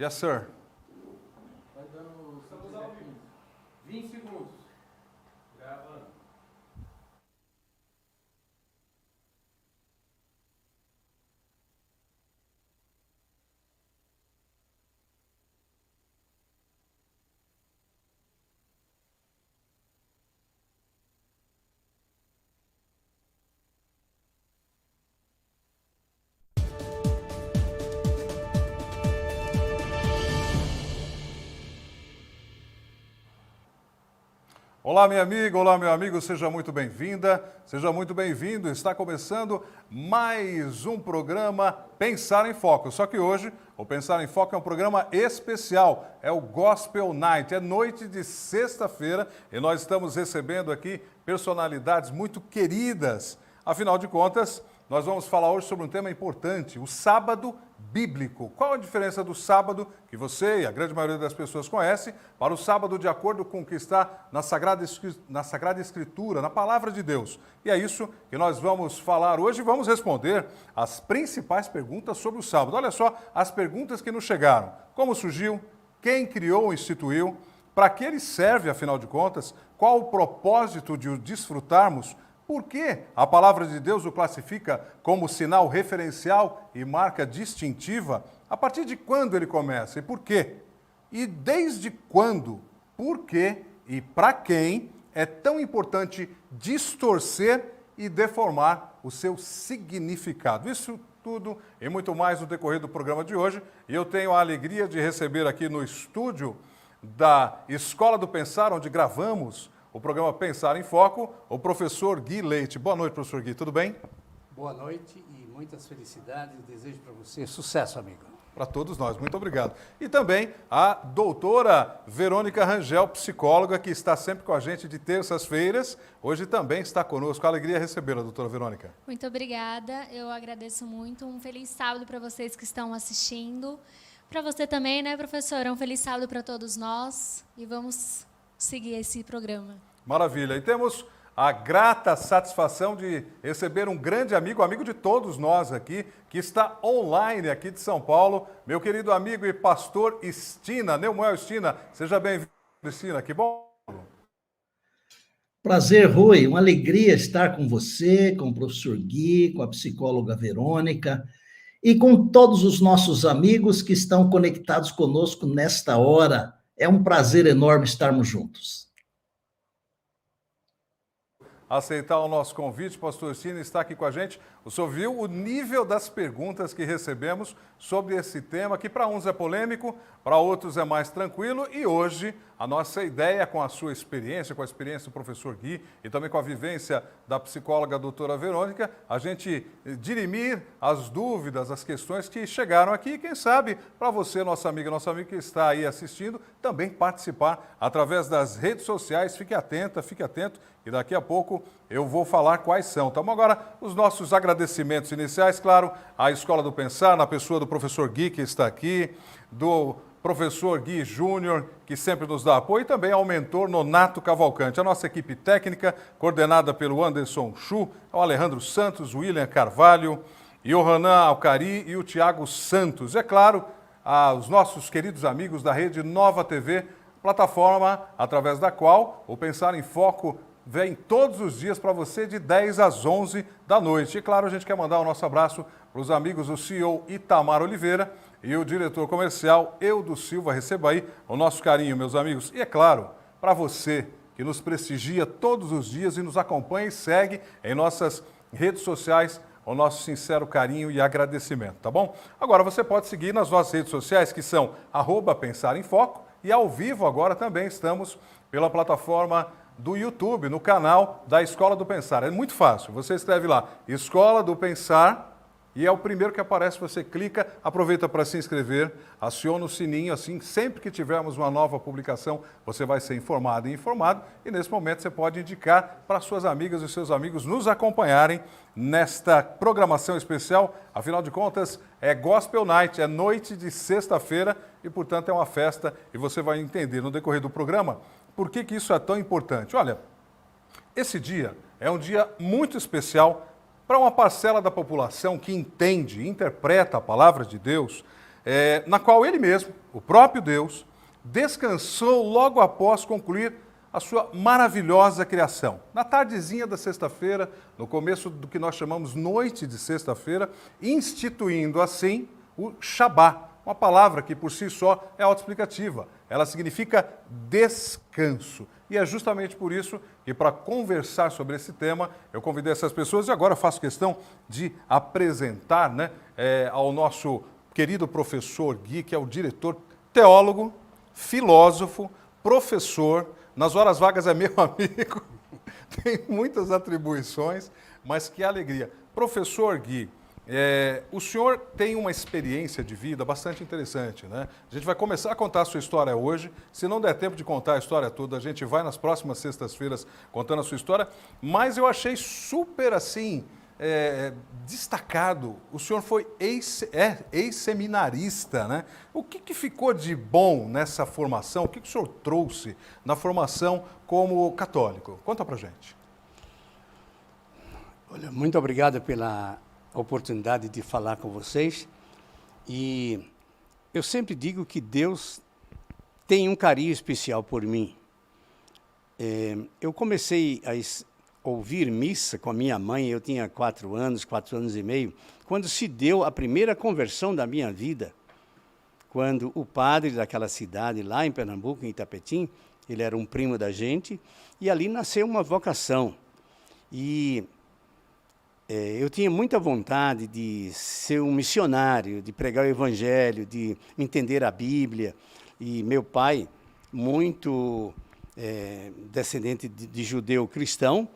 Yes, sir. Vai dando, estamos ao vivo. 20 segundos. Gravando. Olá, minha amiga, olá, meu amigo, seja muito bem-vinda, seja muito bem-vindo. Está começando mais um programa Pensar em Foco. Só que hoje, o Pensar em Foco é um programa especial, é o Gospel Night, é noite de sexta-feira e nós estamos recebendo aqui personalidades muito queridas. Afinal de contas, nós vamos falar hoje sobre um tema importante, o sábado bíblico. Qual a diferença do sábado, que você e a grande maioria das pessoas conhece, para o sábado de acordo com o que está na Sagrada Escritura, na Palavra de Deus? E é isso que nós vamos falar hoje e vamos responder as principais perguntas sobre o sábado. Olha só as perguntas que nos chegaram. Como surgiu? Quem criou ou instituiu? Para que ele serve, afinal de contas? Qual o propósito de o desfrutarmos? Por que a palavra de Deus o classifica como sinal referencial e marca distintiva? A partir de quando ele começa e por quê? E desde quando, por quê e para quem é tão importante distorcer e deformar o seu significado? Isso tudo e muito mais no decorrer do programa de hoje. E eu tenho a alegria de receber aqui no estúdio da Escola do Pensar, onde gravamos o programa Pensar em Foco, o professor Gui Leite. Boa noite, professor Gui, tudo bem? Boa noite e muitas felicidades. Desejo para você sucesso, amigo. Para todos nós, muito obrigado. E também a doutora Verônica Rangel, psicóloga, que está sempre com a gente de terças-feiras. Hoje também está conosco. Alegria recebê-la, doutora Verônica. Muito obrigada, eu agradeço muito. Um feliz sábado para vocês que estão assistindo. Para você também, né, professora? Um feliz sábado para todos nós. E vamos seguir esse programa. Maravilha. E temos a grata satisfação de receber um grande amigo, amigo de todos nós aqui, que está online aqui de São Paulo, meu querido amigo e pastor Estina, Neumoel Estina. Seja bem-vindo, Estina, que bom. Prazer, Rui, uma alegria estar com você, com o professor Gui, com a psicóloga Verônica e com todos os nossos amigos que estão conectados conosco nesta hora. É um prazer enorme estarmos juntos. Aceitar o nosso convite, pastor Estina está aqui com a gente. O senhor viu o nível das perguntas que recebemos sobre esse tema, que para uns é polêmico, para outros é mais tranquilo, e hoje a nossa ideia, com a sua experiência, com a experiência do professor Gui e também com a vivência da psicóloga doutora Verônica, a gente dirimir as dúvidas, as questões que chegaram aqui e quem sabe para você, nossa amiga, nosso amigo que está aí assistindo, também participar através das redes sociais. Fique atenta, fique atento e daqui a pouco eu vou falar quais são. Então agora os nossos agradecimentos iniciais, claro, à Escola do Pensar, na pessoa do professor Gui que está aqui, do professor Gui Júnior, que sempre nos dá apoio, e também ao mentor Nonato Cavalcante. A nossa equipe técnica, coordenada pelo Anderson Chu, o Alejandro Santos, o William Carvalho, Yohanan Alcari e o Tiago Santos. É claro, aos nossos queridos amigos da Rede Nova TV, plataforma através da qual o Pensar em Foco vem todos os dias para você de 10 às 11 da noite. E claro, a gente quer mandar o nosso abraço para os amigos do CEO Itamar Oliveira e o diretor comercial Eudo Silva. Receba aí o nosso carinho, meus amigos. E é claro, para você que nos prestigia todos os dias e nos acompanha e segue em nossas redes sociais, o nosso sincero carinho e agradecimento, tá bom? Agora você pode seguir nas nossas redes sociais, que são @Pensar em Foco, e ao vivo agora também estamos pela plataforma do YouTube, no canal da Escola do Pensar. É muito fácil, você escreve lá, Escola do Pensar, e é o primeiro que aparece, você clica, aproveita para se inscrever, aciona o sininho, assim, sempre que tivermos uma nova publicação, você vai ser informado e informado, e nesse momento você pode indicar para suas amigas e seus amigos nos acompanharem nesta programação especial. Afinal de contas, é Gospel Night, é noite de sexta-feira, e portanto é uma festa, e você vai entender no decorrer do programa por que isso é tão importante. Olha, esse dia é um dia muito especial para uma parcela da população que entende, interpreta a palavra de Deus na qual ele mesmo, o próprio Deus, descansou logo após concluir a sua maravilhosa criação. Na tardezinha da sexta-feira, no começo do que nós chamamos noite de sexta-feira, instituindo assim o Shabá, uma palavra que por si só é autoexplicativa. Ela significa descanso. E é justamente por isso que, para conversar sobre esse tema, eu convidei essas pessoas e agora faço questão de apresentar, ao nosso querido professor Gui, que é o diretor, teólogo, filósofo, professor, nas horas vagas é meu amigo, tem muitas atribuições, mas que alegria. Professor Gui, o senhor tem uma experiência de vida bastante interessante, né? A gente vai começar a contar a sua história hoje. Se não der tempo de contar a história toda, a gente vai nas próximas sextas-feiras contando a sua história. Mas eu achei super assim, destacado. O senhor foi ex-seminarista, né? O que ficou de bom nessa formação? O que o senhor trouxe na formação como católico? Conta pra gente. Olha, muito obrigado pela oportunidade de falar com vocês. E eu sempre digo que Deus tem um carinho especial por mim. Eu comecei a ouvir missa com a minha mãe, eu tinha 4 anos e meio, quando se deu a primeira conversão da minha vida, quando o padre daquela cidade, lá em Pernambuco, em Itapetim, ele era um primo da gente, e ali nasceu uma vocação. E eu tinha muita vontade de ser um missionário, de pregar o evangelho, de entender a Bíblia. E meu pai, muito descendente de judeu cristão,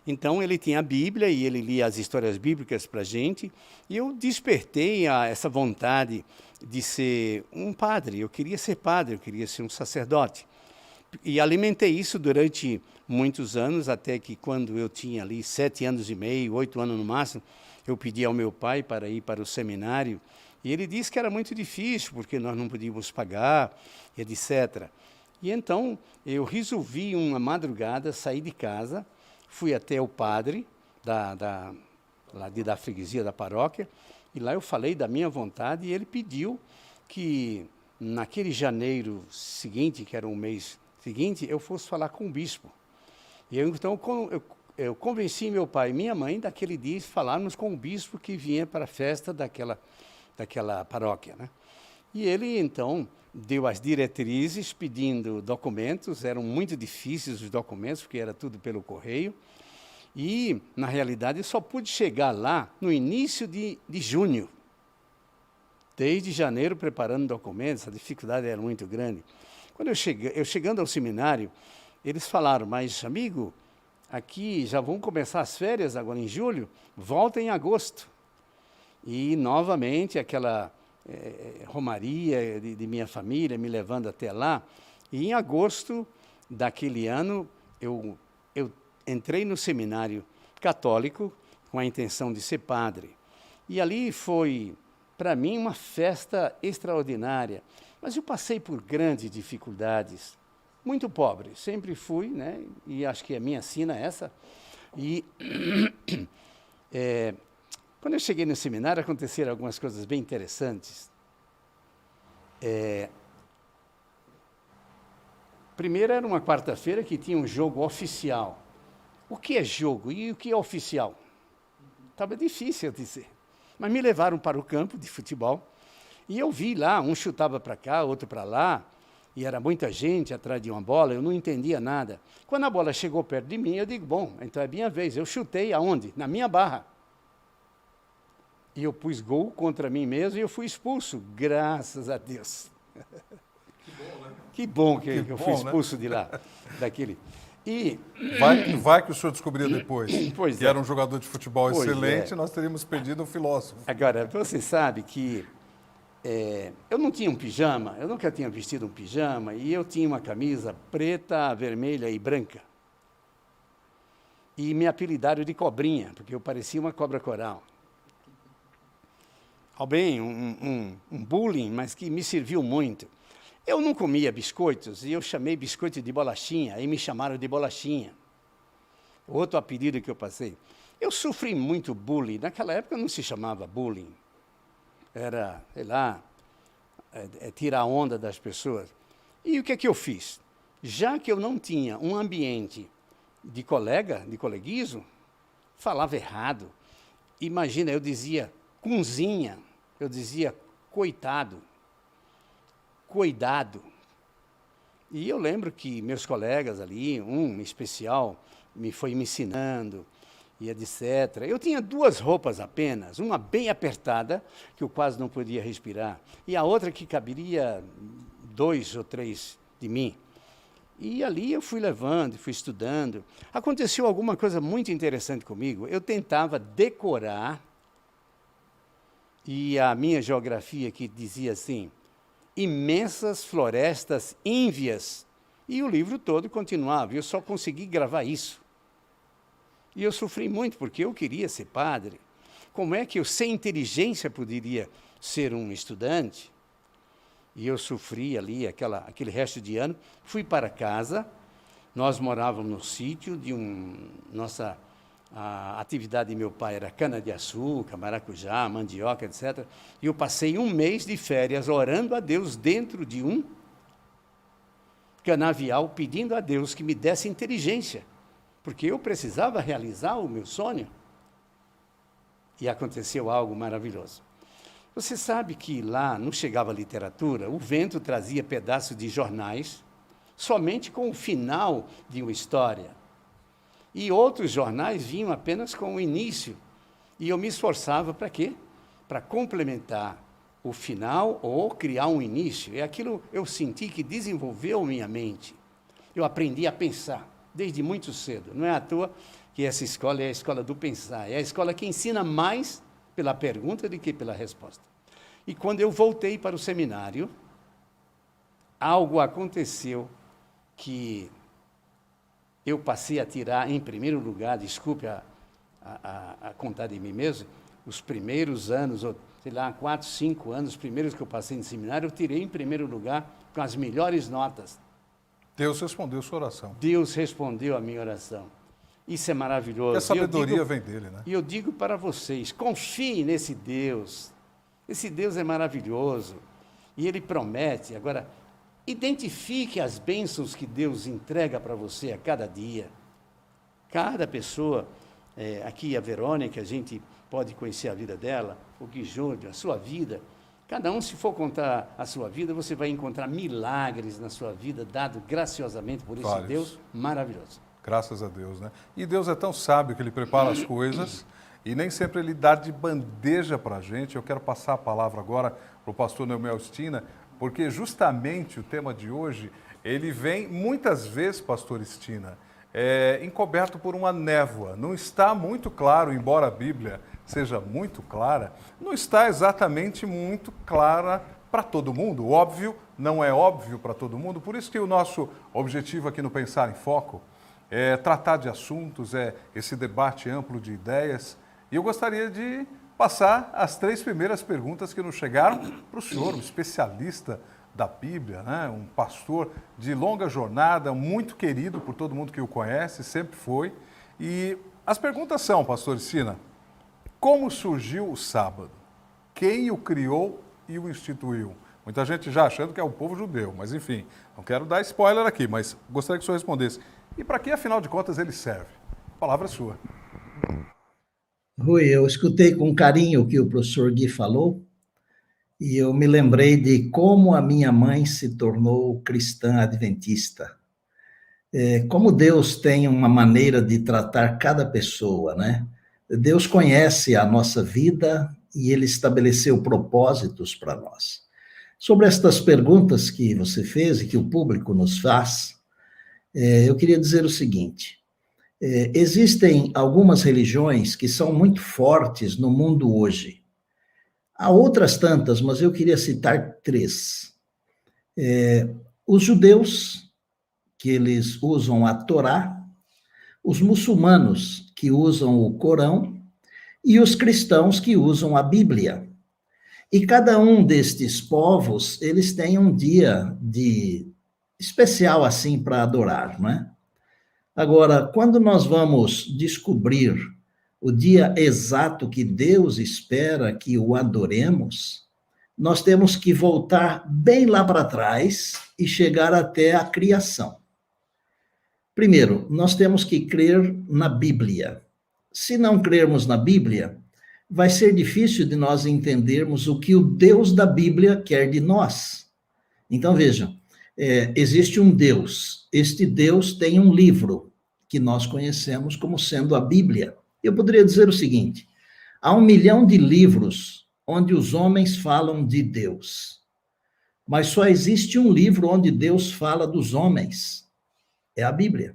então ele tinha a Bíblia e ele lia as histórias bíblicas para a gente. E eu despertei essa vontade de ser um padre. Eu queria ser padre, eu queria ser um sacerdote. E alimentei isso durante muitos anos, até que quando eu tinha ali 7 anos e meio, 8 anos no máximo, eu pedi ao meu pai para ir para o seminário, e ele disse que era muito difícil, porque nós não podíamos pagar, etc. E então eu resolvi, uma madrugada, sair de casa, fui até o padre lá da freguesia da paróquia, e lá eu falei da minha vontade, e ele pediu que naquele janeiro seguinte, que era um mês seguinte, eu fosse falar com o bispo. E então eu convenci meu pai e minha mãe, daquele dia, falarmos com o bispo que vinha para a festa daquela paróquia, né? E ele, então, deu as diretrizes pedindo documentos. Eram muito difíceis os documentos, porque era tudo pelo correio. E, na realidade, eu só pude chegar lá no início de junho. Desde janeiro, preparando documentos, a dificuldade era muito grande. Quando eu chegando ao seminário, eles falaram, mas, amigo, aqui já vão começar as férias agora em julho, volta em agosto. E, novamente, aquela romaria de minha família me levando até lá. E, em agosto daquele ano, eu entrei no seminário católico com a intenção de ser padre. E ali foi, para mim, uma festa extraordinária. Mas eu passei por grandes dificuldades. Muito pobre, sempre fui, né? E acho que a minha sina é essa. E quando eu cheguei no seminário, aconteceram algumas coisas bem interessantes. Primeiro, era uma quarta-feira que tinha um jogo oficial. O que é jogo e o que é oficial? Estava difícil eu dizer. Mas me levaram para o campo de futebol e eu vi lá, um chutava para cá, outro para lá, e era muita gente atrás de uma bola, eu não entendia nada. Quando a bola chegou perto de mim, eu digo, bom, então é minha vez. Eu chutei aonde? Na minha barra. E eu pus gol contra mim mesmo e eu fui expulso, graças a Deus. Que bom, né? Que bom que eu fui expulso, né? De lá, daquele. E vai que o senhor descobriu depois que era um jogador de futebol excelente, nós teríamos perdido um filósofo. Agora, você sabe que eu não tinha um pijama, eu nunca tinha vestido um pijama, e eu tinha uma camisa preta, vermelha e branca. E me apelidaram de cobrinha, porque eu parecia uma cobra coral. Bem, um bullying, mas que me serviu muito. Eu não comia biscoitos, e eu chamei biscoito de bolachinha, aí me chamaram de bolachinha. Outro apelido que eu passei. Eu sofri muito bullying, naquela época não se chamava bullying. Era, sei lá, tirar onda das pessoas. E o que é que eu fiz? Já que eu não tinha um ambiente de coleguismo, falava errado. Imagina, eu dizia cunzinha, eu dizia coitado, cuidado. E eu lembro que meus colegas ali, um em especial, foi me ensinando, e etc. Eu tinha 2 roupas apenas, uma bem apertada, que eu quase não podia respirar, e a outra que caberia 2 ou 3 de mim. E ali eu fui levando, fui estudando. Aconteceu alguma coisa muito interessante comigo. Eu tentava decorar, e a minha geografia aqui dizia assim, imensas florestas ínvias. E o livro todo continuava, eu só consegui gravar isso. E eu sofri muito, porque eu queria ser padre. Como é que eu, sem inteligência, poderia ser um estudante? E eu sofri ali aquele resto de ano. Fui para casa, nós morávamos no sítio de a atividade de meu pai era cana-de-açúcar, maracujá, mandioca, etc. E eu passei 1 mês de férias orando a Deus dentro de um canavial, pedindo a Deus que me desse inteligência, porque eu precisava realizar o meu sonho. E aconteceu algo maravilhoso. Você sabe que lá não chegava literatura, o vento trazia pedaços de jornais, somente com o final de uma história. E outros jornais vinham apenas com o início. E eu me esforçava para quê? Para complementar o final ou criar um início. É aquilo eu senti que desenvolveu minha mente. Eu aprendi a pensar desde muito cedo. Não é à toa que essa escola é a escola do pensar. É a escola que ensina mais pela pergunta do que pela resposta. E quando eu voltei para o seminário, algo aconteceu que eu passei a tirar, em primeiro lugar, desculpe a contar de mim mesmo, os primeiros anos, ou sei lá, 4, 5 anos, os primeiros que eu passei no seminário, eu tirei em primeiro lugar com as melhores notas. Deus respondeu sua oração. Deus respondeu a minha oração. Isso é maravilhoso. E a sabedoria vem dele, né? E eu digo para vocês, confiem nesse Deus. Esse Deus é maravilhoso. E Ele promete. Agora, identifique as bênçãos que Deus entrega para você a cada dia. Cada pessoa, aqui a Verônica, a gente pode conhecer a vida dela, o Gui Júnior, a sua vida. Cada um, se for contar a sua vida, você vai encontrar milagres na sua vida, dado graciosamente por esse Vários. Deus maravilhoso. Graças a Deus, né? E Deus é tão sábio que Ele prepara as coisas e nem sempre Ele dá de bandeja para a gente. Eu quero passar a palavra agora para o pastor Neumel Stina, porque justamente o tema de hoje, ele vem muitas vezes, pastor Stina, encoberto por uma névoa. Não está muito claro, embora a Bíblia seja muito clara, não está exatamente muito clara para todo mundo. Óbvio, não é óbvio para todo mundo. Por isso que o nosso objetivo aqui no Pensar em Foco é tratar de assuntos, esse debate amplo de ideias. E eu gostaria de passar as 3 primeiras perguntas que nos chegaram para o senhor, um especialista da Bíblia, né? Um pastor de longa jornada, muito querido por todo mundo que o conhece, sempre foi. E as perguntas são, pastor Stina, como surgiu o sábado? Quem o criou e o instituiu? Muita gente já achando que é o povo judeu, mas enfim, não quero dar spoiler aqui, mas gostaria que o senhor respondesse. E para que, afinal de contas, ele serve? A palavra é sua. Rui, eu escutei com carinho o que o professor Gui falou e eu me lembrei de como a minha mãe se tornou cristã adventista. Como Deus tem uma maneira de tratar cada pessoa, né? Deus conhece a nossa vida e Ele estabeleceu propósitos para nós. Sobre estas perguntas que você fez e que o público nos faz, eu queria dizer o seguinte: existem algumas religiões que são muito fortes no mundo hoje. Há outras tantas, mas eu queria citar 3. Os judeus, que eles usam a Torá, os muçulmanos, que usam o Corão, e os cristãos, que usam a Bíblia. E cada um destes povos, eles têm um dia especial assim para adorar, não é? Agora, quando nós vamos descobrir o dia exato que Deus espera que o adoremos, nós temos que voltar bem lá para trás e chegar até a criação. Primeiro, nós temos que crer na Bíblia. Se não crermos na Bíblia, vai ser difícil de nós entendermos o que o Deus da Bíblia quer de nós. Então, vejam, existe um Deus. Este Deus tem um livro que nós conhecemos como sendo a Bíblia. Eu poderia dizer o seguinte: há 1 milhão de livros onde os homens falam de Deus, mas só existe um livro onde Deus fala dos homens, é a Bíblia.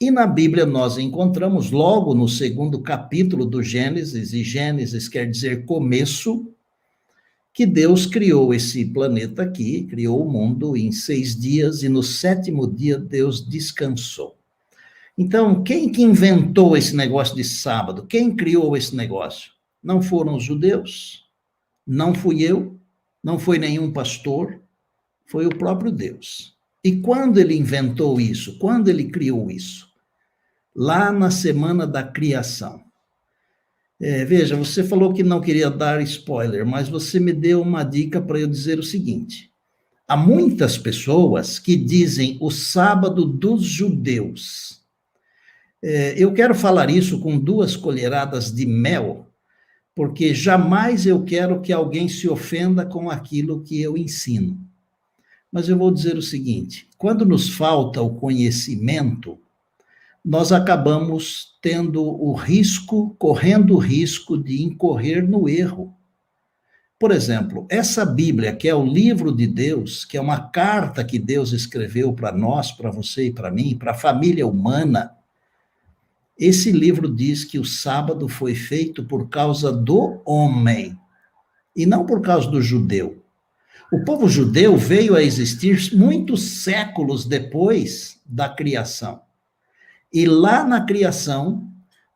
E na Bíblia nós encontramos logo no 2º capítulo do Gênesis, e Gênesis quer dizer começo, que Deus criou esse planeta aqui, criou o mundo em 6 dias, e no 7º dia Deus descansou. Então, quem que inventou esse negócio de sábado? Quem criou esse negócio? Não foram os judeus, não fui eu, não foi nenhum pastor, foi o próprio Deus. E quando ele inventou isso? Quando ele criou isso? Lá na semana da criação. Veja, você falou que não queria dar spoiler, mas você me deu uma dica para eu dizer o seguinte: há muitas pessoas que dizem o sábado dos judeus. Eu quero falar isso com 2 colheradas de mel, porque jamais eu quero que alguém se ofenda com aquilo que eu ensino. Mas eu vou dizer o seguinte: quando nos falta o conhecimento, nós acabamos correndo o risco de incorrer no erro. Por exemplo, essa Bíblia, que é o livro de Deus, que é uma carta que Deus escreveu para nós, para você e para mim, para a família humana, esse livro diz que o sábado foi feito por causa do homem, e não por causa do judeu. O povo judeu veio a existir muitos séculos depois da criação. E lá na criação,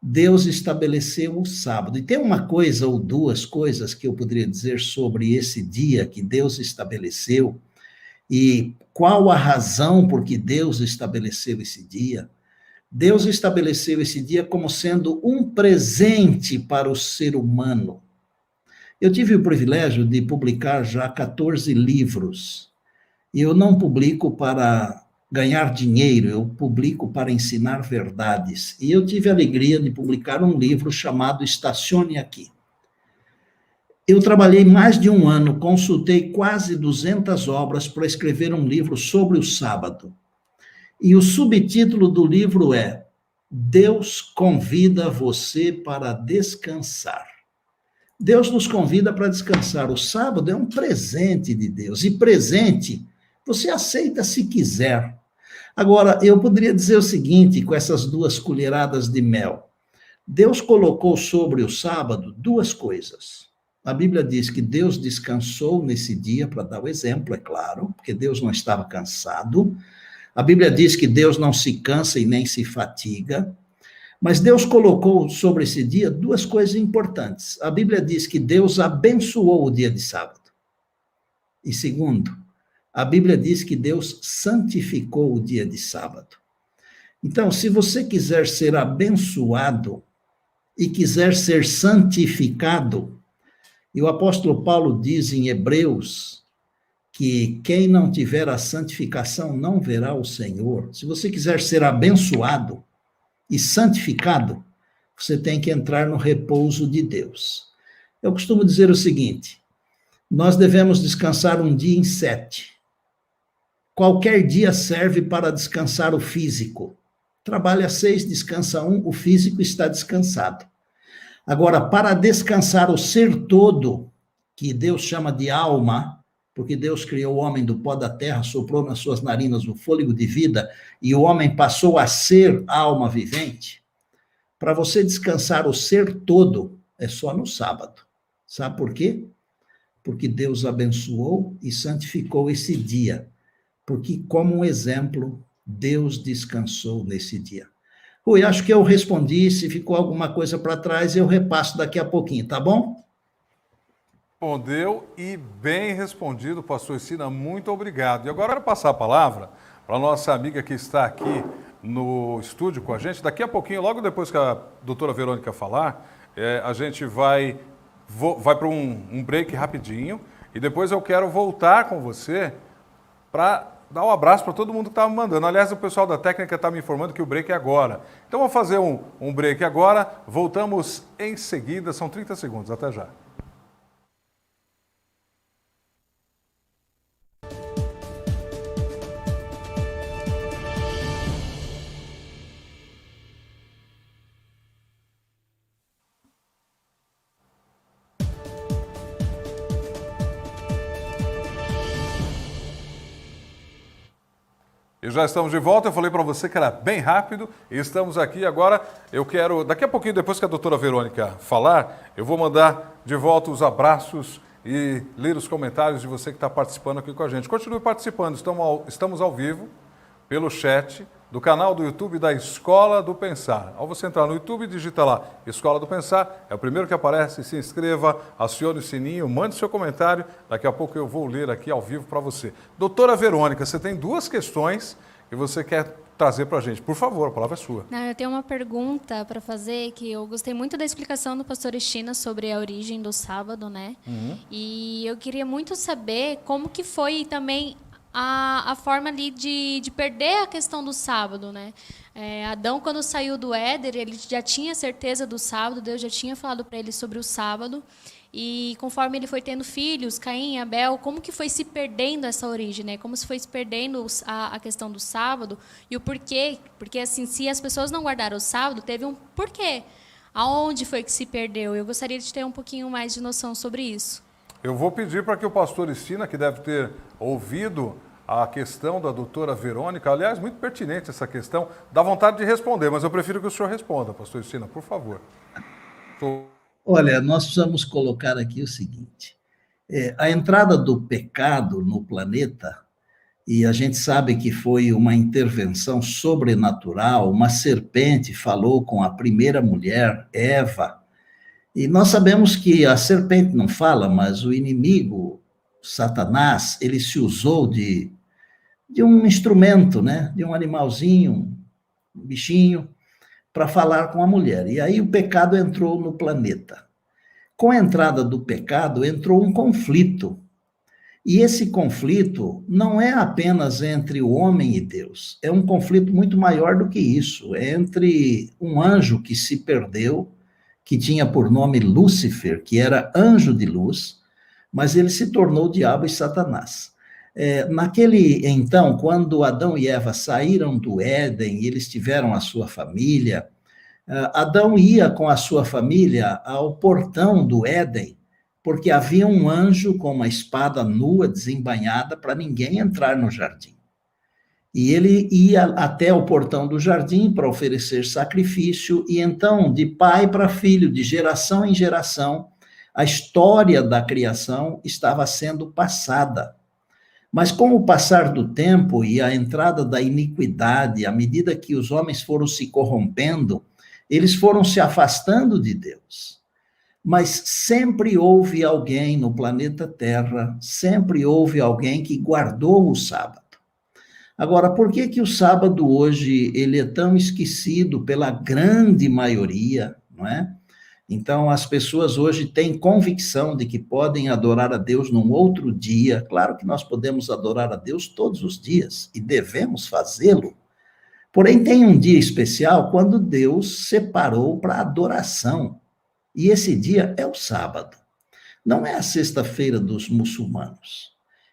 Deus estabeleceu o sábado. E tem uma coisa ou 2 coisas que eu poderia dizer sobre esse dia que Deus estabeleceu, e qual a razão por que Deus estabeleceu esse dia. Deus estabeleceu esse dia como sendo um presente para o ser humano. Eu tive o privilégio de publicar já 14 livros. E eu não publico para ganhar dinheiro, eu publico para ensinar verdades. E eu tive a alegria de publicar um livro chamado Estacione Aqui. Eu trabalhei mais de 1 ano, consultei quase 200 obras para escrever um livro sobre o sábado. E o subtítulo do livro é Deus convida você para descansar. Deus nos convida para descansar. O sábado é um presente de Deus. E presente, você aceita se quiser. Agora, eu poderia dizer o seguinte, com essas 2 colheradas de mel. Deus colocou sobre o sábado 2 coisas. A Bíblia diz que Deus descansou nesse dia, para dar o exemplo, é claro, porque Deus não estava cansado. A Bíblia diz que Deus não se cansa e nem se fatiga, mas Deus colocou sobre esse dia 2 coisas importantes. A Bíblia diz que Deus abençoou o dia de sábado. E segundo, a Bíblia diz que Deus santificou o dia de sábado. Então, se você quiser ser abençoado e quiser ser santificado, e o apóstolo Paulo diz em Hebreus que quem não tiver a santificação não verá o Senhor. Se você quiser ser abençoado e santificado, você tem que entrar no repouso de Deus. Eu costumo dizer o seguinte: nós devemos descansar um dia em 7. Qualquer dia serve para descansar o físico. Trabalha 6, descansa 1, o físico está descansado. Agora, para descansar o ser todo, que Deus chama de alma, porque Deus criou o homem do pó da terra, soprou nas suas narinas o fôlego de vida, e o homem passou a ser alma vivente. Para você descansar o ser todo, é só no sábado. Sabe por quê? Porque Deus abençoou e santificou esse dia. Porque, como um exemplo, Deus descansou nesse dia. Rui, acho que eu respondi. Se ficou alguma coisa para trás, eu repasso daqui a pouquinho, tá bom? Respondeu e bem respondido, pastor Sina, muito obrigado. E agora eu quero passar a palavra para a nossa amiga que está aqui no estúdio com a gente. Daqui a pouquinho, logo depois que a doutora Verônica falar, a gente vai para um break rapidinho E depois eu quero voltar com você para dar um abraço para todo mundo que estava me mandando. Aliás, o pessoal da técnica está me informando que o break é agora. Então vamos fazer um break agora, voltamos em seguida, são 30 segundos, até já. E já estamos de volta, eu falei para você que era bem rápido, e estamos aqui agora. Eu quero, daqui a pouquinho, depois que a doutora Verônica falar, eu vou mandar de volta os abraços e ler os comentários de você que está participando aqui com a gente. Continue participando, estamos ao vivo pelo chat do canal do YouTube da Escola do Pensar. Ao você entrar no YouTube, digita lá Escola do Pensar, é o primeiro que aparece, se inscreva, acione o sininho, mande seu comentário, daqui a pouco eu vou ler aqui ao vivo para você. Doutora Verônica, você tem duas questões que você quer trazer para a gente. Por favor, a palavra é sua. Eu tenho uma pergunta para fazer, que eu gostei muito da explicação do pastor Estina sobre a origem do sábado, né? E eu queria muito saber como que foi também a forma ali de perder a questão do sábado, né? Adão, quando saiu do Éden, ele já tinha certeza do sábado, Deus já tinha falado para ele sobre o sábado, e conforme ele foi tendo filhos, Caim e Abel, como que foi se perdendo essa origem, né? Como se foi se perdendo a questão do sábado e o porquê, porque assim, se as pessoas não guardaram o sábado, teve um porquê. Aonde foi que se perdeu? Eu gostaria de ter um pouquinho mais de noção sobre isso. Eu vou pedir para que o pastor Estina, que deve ter ouvido a questão da doutora Verônica, aliás, muito pertinente essa questão, dá vontade de responder, mas eu prefiro que o senhor responda, pastor Estina, por favor. Olha, nós precisamos colocar aqui o seguinte, a entrada do pecado no planeta, e a gente sabe que foi uma intervenção sobrenatural, uma serpente falou com a primeira mulher, Eva, e nós sabemos que a serpente não fala, mas o inimigo, Satanás, ele se usou de um instrumento, né? De um animalzinho, um bichinho, para falar com a mulher. E aí o pecado entrou no planeta. Com a entrada do pecado, entrou um conflito. E esse conflito não é apenas entre o homem e Deus, é um conflito muito maior do que isso. É entre um anjo que se perdeu, que tinha por nome Lúcifer, que era anjo de luz, mas ele se tornou o diabo e Satanás. Então, quando Adão e Eva saíram do Éden e eles tiveram a sua família, Adão ia com a sua família ao portão do Éden, porque havia um anjo com uma espada nua, desembainhada, para ninguém entrar no jardim. E ele ia até o portão do jardim para oferecer sacrifício, e então, de pai para filho, de geração em geração, a história da criação estava sendo passada. Mas com o passar do tempo e a entrada da iniquidade, à medida que os homens foram se corrompendo, eles foram se afastando de Deus. Mas sempre houve alguém no planeta Terra, sempre houve alguém que guardou o sábado. Agora, por que o sábado hoje ele é tão esquecido pela grande maioria, não é? Então, as pessoas hoje têm convicção de que podem adorar a Deus num outro dia. Claro que nós podemos adorar a Deus todos os dias e devemos fazê-lo. Porém, tem um dia especial quando Deus separou para adoração. E esse dia é o sábado. Não é a sexta-feira dos muçulmanos.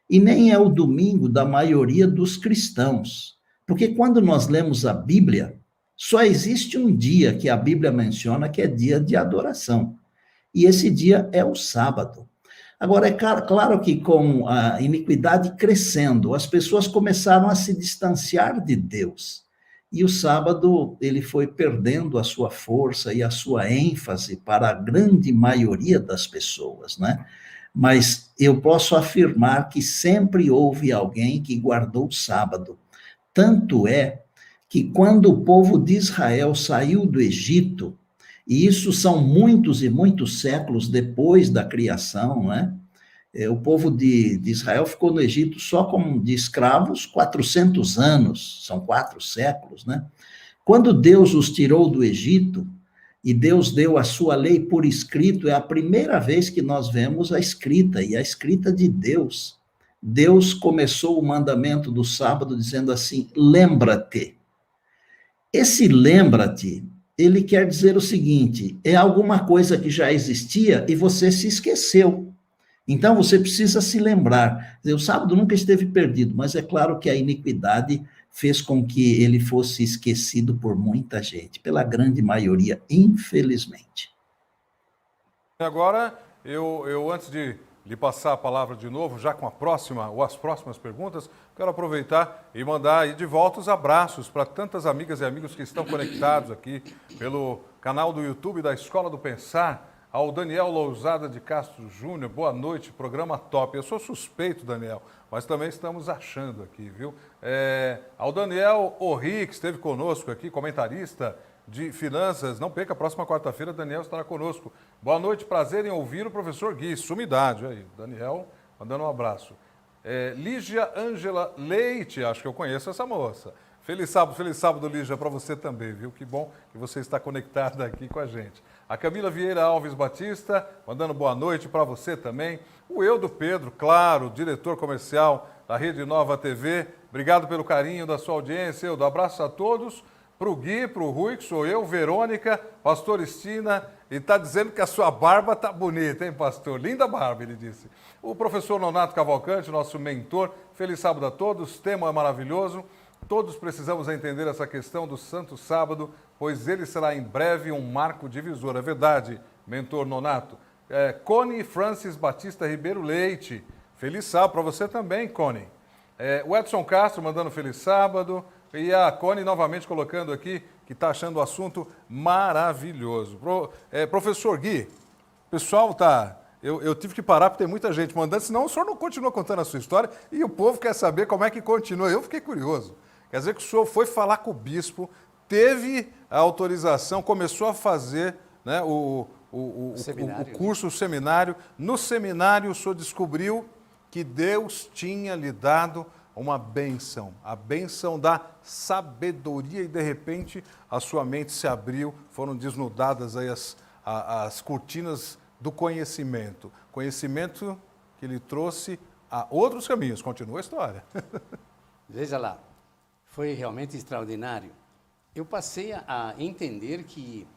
E nem é o domingo da maioria dos cristãos. Porque quando nós lemos a Bíblia, só existe um dia que a Bíblia menciona que é dia de adoração. E esse dia é o sábado. Agora, é claro que com a iniquidade crescendo, as pessoas começaram a se distanciar de Deus. E o sábado, ele foi perdendo a sua força e a sua ênfase para a grande maioria das pessoas, né? Mas eu posso afirmar que sempre houve alguém que guardou o sábado. Tanto é que quando o povo de Israel saiu do Egito, e isso são muitos e muitos séculos depois da criação, né? O povo de Israel ficou no Egito só como de escravos 400 anos, são 4 séculos, né? Quando Deus os tirou do Egito, e Deus deu a sua lei por escrito, é a primeira vez que nós vemos a escrita, e a escrita de Deus. Deus começou o mandamento do sábado dizendo assim: lembra-te. Esse lembra-te, ele quer dizer o seguinte: é alguma coisa que já existia e você se esqueceu. Então você precisa se lembrar. O sábado nunca esteve perdido, mas é claro que a iniquidade fez com que ele fosse esquecido por muita gente, pela grande maioria, infelizmente. Agora, eu antes de lhe passar a palavra de novo, já com a próxima ou as próximas perguntas, quero aproveitar e mandar aí de volta os abraços para tantas amigas e amigos que estão conectados aqui pelo canal do YouTube da Escola do Pensar. Ao Daniel Lousada de Castro Júnior, boa noite, programa top. Eu sou suspeito, Daniel, mas também estamos achando aqui, viu? Ao Daniel Orri, que esteve conosco aqui, comentarista de finanças, não perca, a próxima quarta-feira Daniel estará conosco. Boa noite, prazer em ouvir o professor Gui, sumidade aí. Daniel, mandando um abraço. Lígia Ângela Leite, acho que eu conheço essa moça. Feliz sábado, Lígia, para você também, viu? Que bom que você está conectada aqui com a gente. A Camila Vieira Alves Batista, mandando boa noite para você também. O Eudo Pedro, claro, diretor comercial da Rede Nova TV. Obrigado pelo carinho da sua audiência, Eudo. Abraço a todos. Para o Gui, para o Rui, que sou eu, Verônica, pastor Estina, e está dizendo que a sua barba está bonita, hein, pastor? Linda barba, ele disse. O professor Nonato Cavalcante, nosso mentor. Feliz sábado a todos, tema é maravilhoso. Todos precisamos entender essa questão do Santo Sábado, pois ele será em breve um marco divisor. É verdade, mentor Nonato. Cone Francis Batista Ribeiro Leite. Feliz sábado para você também, Cone. O Edson Castro mandando feliz sábado. E a Cone novamente colocando aqui que está achando o assunto maravilhoso. Professor Gui, o pessoal está... Eu tive que parar porque tem muita gente mandando, senão o senhor não continua contando a sua história e o povo quer saber como é que continua. Eu fiquei curioso. Quer dizer que o senhor foi falar com o bispo, teve a autorização, começou a fazer, né, o curso, o seminário. No seminário, o senhor descobriu que Deus tinha lhe dado uma bênção, a bênção da sabedoria, e de repente a sua mente se abriu, foram desnudadas aí as cortinas do conhecimento. Conhecimento que lhe trouxe a outros caminhos. Continua a história. Veja lá, foi realmente extraordinário. Eu passei a entender que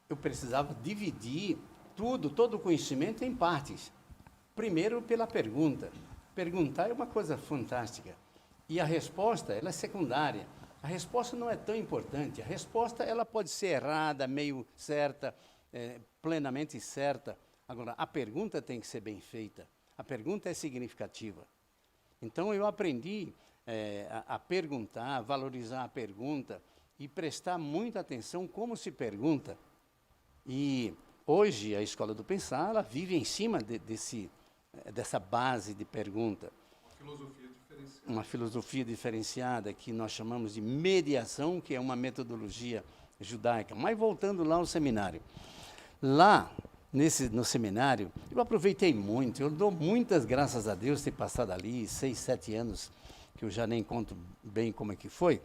eu precisava dividir todo o conhecimento em partes. Primeiro, pela pergunta. Perguntar é uma coisa fantástica. E a resposta, ela é secundária. A resposta não é tão importante. A resposta, ela pode ser errada, meio certa, plenamente certa. Agora, a pergunta tem que ser bem feita. A pergunta é significativa. Então, eu aprendi a perguntar, a valorizar a pergunta e prestar muita atenção como se pergunta. E hoje, a Escola do Pensar, ela vive em cima dessa base de pergunta. Uma filosofia diferenciada que nós chamamos de mediação, que é uma metodologia judaica. Mas voltando lá ao seminário. Lá, no seminário, eu aproveitei muito, eu dou muitas graças a Deus ter passado ali 6, 7 anos, que eu já nem conto bem como é que foi.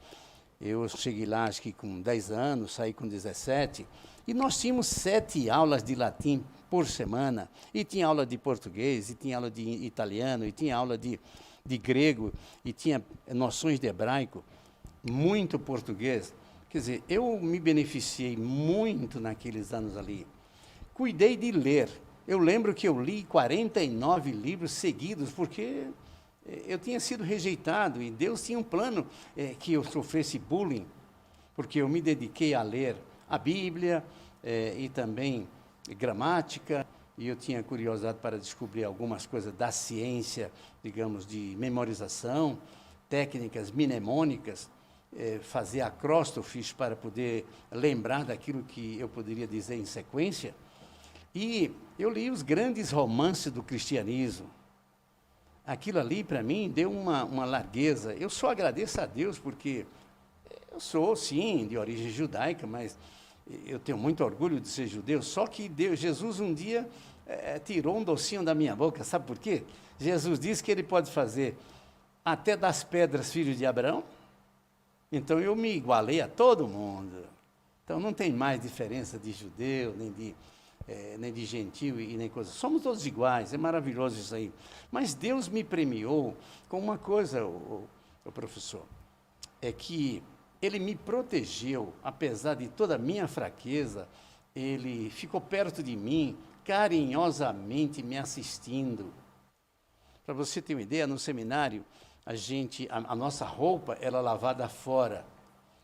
Eu cheguei lá, acho que com 10 anos, saí com 17, e nós tínhamos 7 aulas de latim por semana, e tinha aula de português, e tinha aula de italiano, e tinha aula de grego, e tinha noções de hebraico, muito português. Quer dizer, eu me beneficiei muito naqueles anos ali. Cuidei de ler. Eu lembro que eu li 49 livros seguidos, porque eu tinha sido rejeitado, e Deus tinha um plano que eu sofresse bullying, porque eu me dediquei a ler a Bíblia e também gramática, e eu tinha curiosidade para descobrir algumas coisas da ciência, digamos, de memorização, técnicas mnemônicas, fazer acróstofes para poder lembrar daquilo que eu poderia dizer em sequência. E eu li os grandes romances do cristianismo. Aquilo ali, para mim, deu uma largueza. Eu só agradeço a Deus, porque eu sou, sim, de origem judaica, mas eu tenho muito orgulho de ser judeu. Só que Jesus um dia tirou um docinho da minha boca. Sabe por quê? Jesus disse que ele pode fazer até das pedras filhos de Abraão. Então, eu me igualei a todo mundo. Então não tem mais diferença de judeu, nem de gentil e nem coisa. Somos todos iguais, é maravilhoso isso aí. Mas Deus me premiou com uma coisa, o professor, é que Ele me protegeu, apesar de toda a minha fraqueza, Ele ficou perto de mim, carinhosamente me assistindo. Para você ter uma ideia, no seminário, a nossa roupa era lavada fora.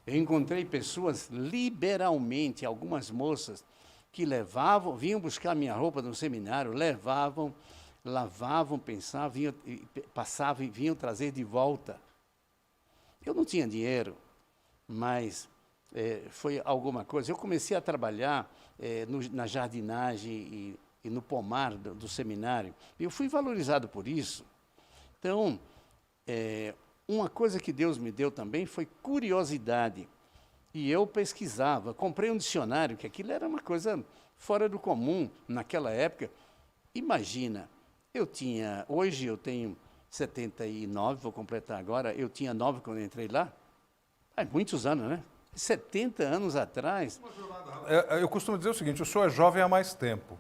Eu encontrei pessoas liberalmente, algumas moças, que vinham buscar minha roupa no seminário, levavam, lavavam, passavam e vinham trazer de volta. Eu não tinha dinheiro, mas foi alguma coisa. Eu comecei a trabalhar na jardinagem e no pomar do seminário. Eu fui valorizado por isso. Então, uma coisa que Deus me deu também foi curiosidade. E eu pesquisava, comprei um dicionário, que aquilo era uma coisa fora do comum naquela época. Imagina, hoje eu tenho 79, vou completar agora, eu tinha 9 quando eu entrei lá. Muitos anos, né? 70 anos atrás. Eu costumo dizer o seguinte, o senhor é jovem há mais tempo.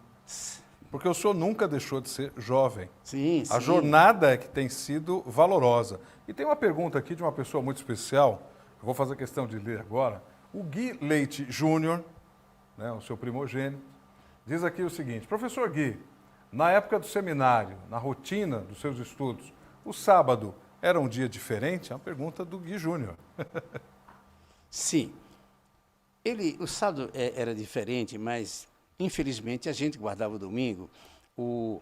Porque o senhor nunca deixou de ser jovem. Sim, A jornada é que tem sido valorosa. E tem uma pergunta aqui de uma pessoa muito especial, eu vou fazer questão de ler agora. O Gui Leite Júnior, né, o seu primogênito, diz aqui o seguinte: professor Gui, na época do seminário, na rotina dos seus estudos, o sábado era um dia diferente? É uma pergunta do Gui Júnior. Sim. O sábado era diferente, mas, infelizmente, a gente guardava o domingo. O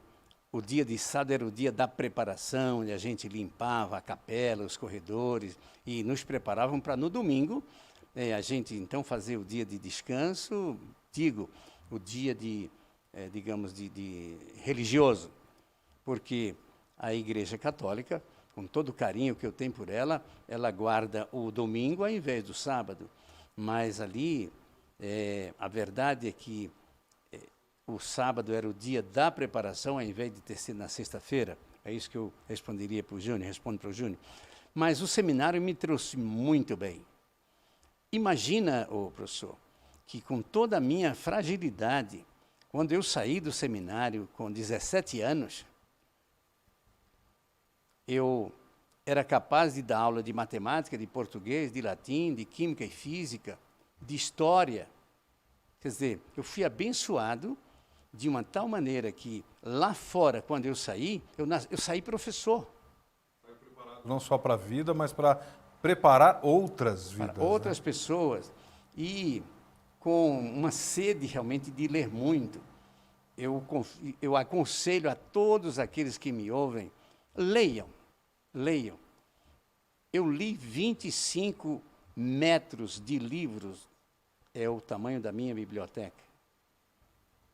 dia de sábado era o dia da preparação, onde a gente limpava a capela, os corredores, e nos preparavam para, no domingo, a gente, então, fazer o dia de descanso, o dia digamos, de religioso, porque a Igreja Católica, com todo o carinho que eu tenho por ela, ela guarda o domingo ao invés do sábado. Mas ali, a verdade é que o sábado era o dia da preparação, ao invés de ter sido na sexta-feira. É isso que eu responderia para o Júnior, respondo para o Júnior. Mas o seminário me trouxe muito bem. Imagina, professor, que com toda a minha fragilidade, quando eu saí do seminário com 17 anos, eu era capaz de dar aula de matemática, de português, de latim, de química e física, de história. Quer dizer, eu fui abençoado de uma tal maneira que, lá fora, quando eu saí professor. Não só para a vida, mas para preparar outras vidas. Para outras pessoas. E com uma sede realmente de ler muito. Eu aconselho a todos aqueles que me ouvem, leiam. Eu li 25 metros de livros, é o tamanho da minha biblioteca.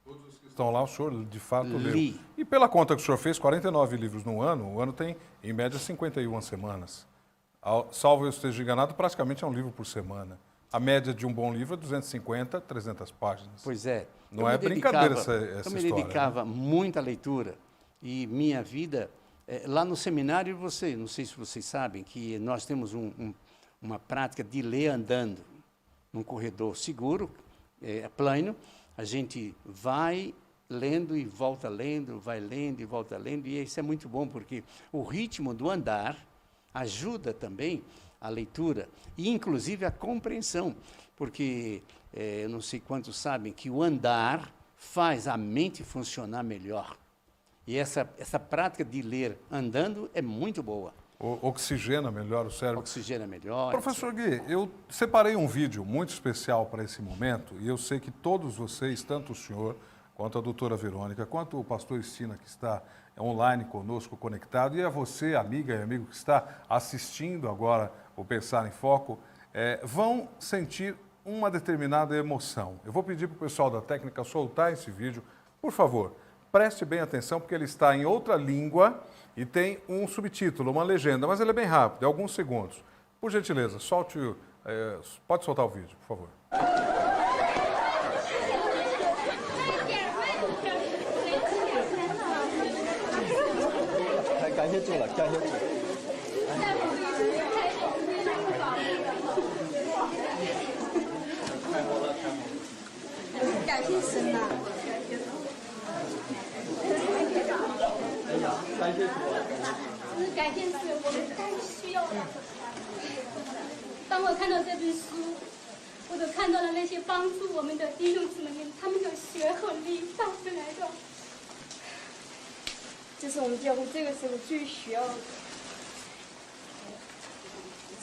Todos os que estão lá, o senhor de fato leu. Li. E pela conta que o senhor fez, 49 livros no ano, o ano tem, em média, 51 semanas. Salvo eu esteja enganado, praticamente é um livro por semana. A média de um bom livro é 250, 300 páginas. Pois é. Não é brincadeira essa história. Eu me dedicava muito à leitura. E minha vida... lá no seminário, não sei se vocês sabem, que nós temos uma prática de ler andando, num corredor seguro, plano, a gente vai lendo e volta lendo, vai lendo e volta lendo, e isso é muito bom, porque o ritmo do andar ajuda também a leitura, e inclusive a compreensão, porque eu não sei quantos sabem que o andar faz a mente funcionar melhor. E essa prática de ler andando é muito boa. Oxigena melhor o cérebro. Oxigena melhor. Professor Gui, eu separei um vídeo muito especial para esse momento, e eu sei que todos vocês, tanto o senhor, quanto a doutora Verônica, quanto o pastor Estina, que está online conosco, conectado, e a você, amiga e amigo que está assistindo agora o Pensar em Foco, vão sentir uma determinada emoção. Eu vou pedir para o pessoal da técnica soltar esse vídeo, por favor. Preste bem atenção, porque ele está em outra língua e tem um subtítulo, uma legenda, mas ele é bem rápido, é alguns segundos. Por gentileza, pode soltar o vídeo, por favor. 感谢神啊！改变是我们太需要了。当我看到这本书，我都看到了那些帮助我们的弟兄姊妹们，他们的血和力带出来的。这是我们教会这个时候最需要的，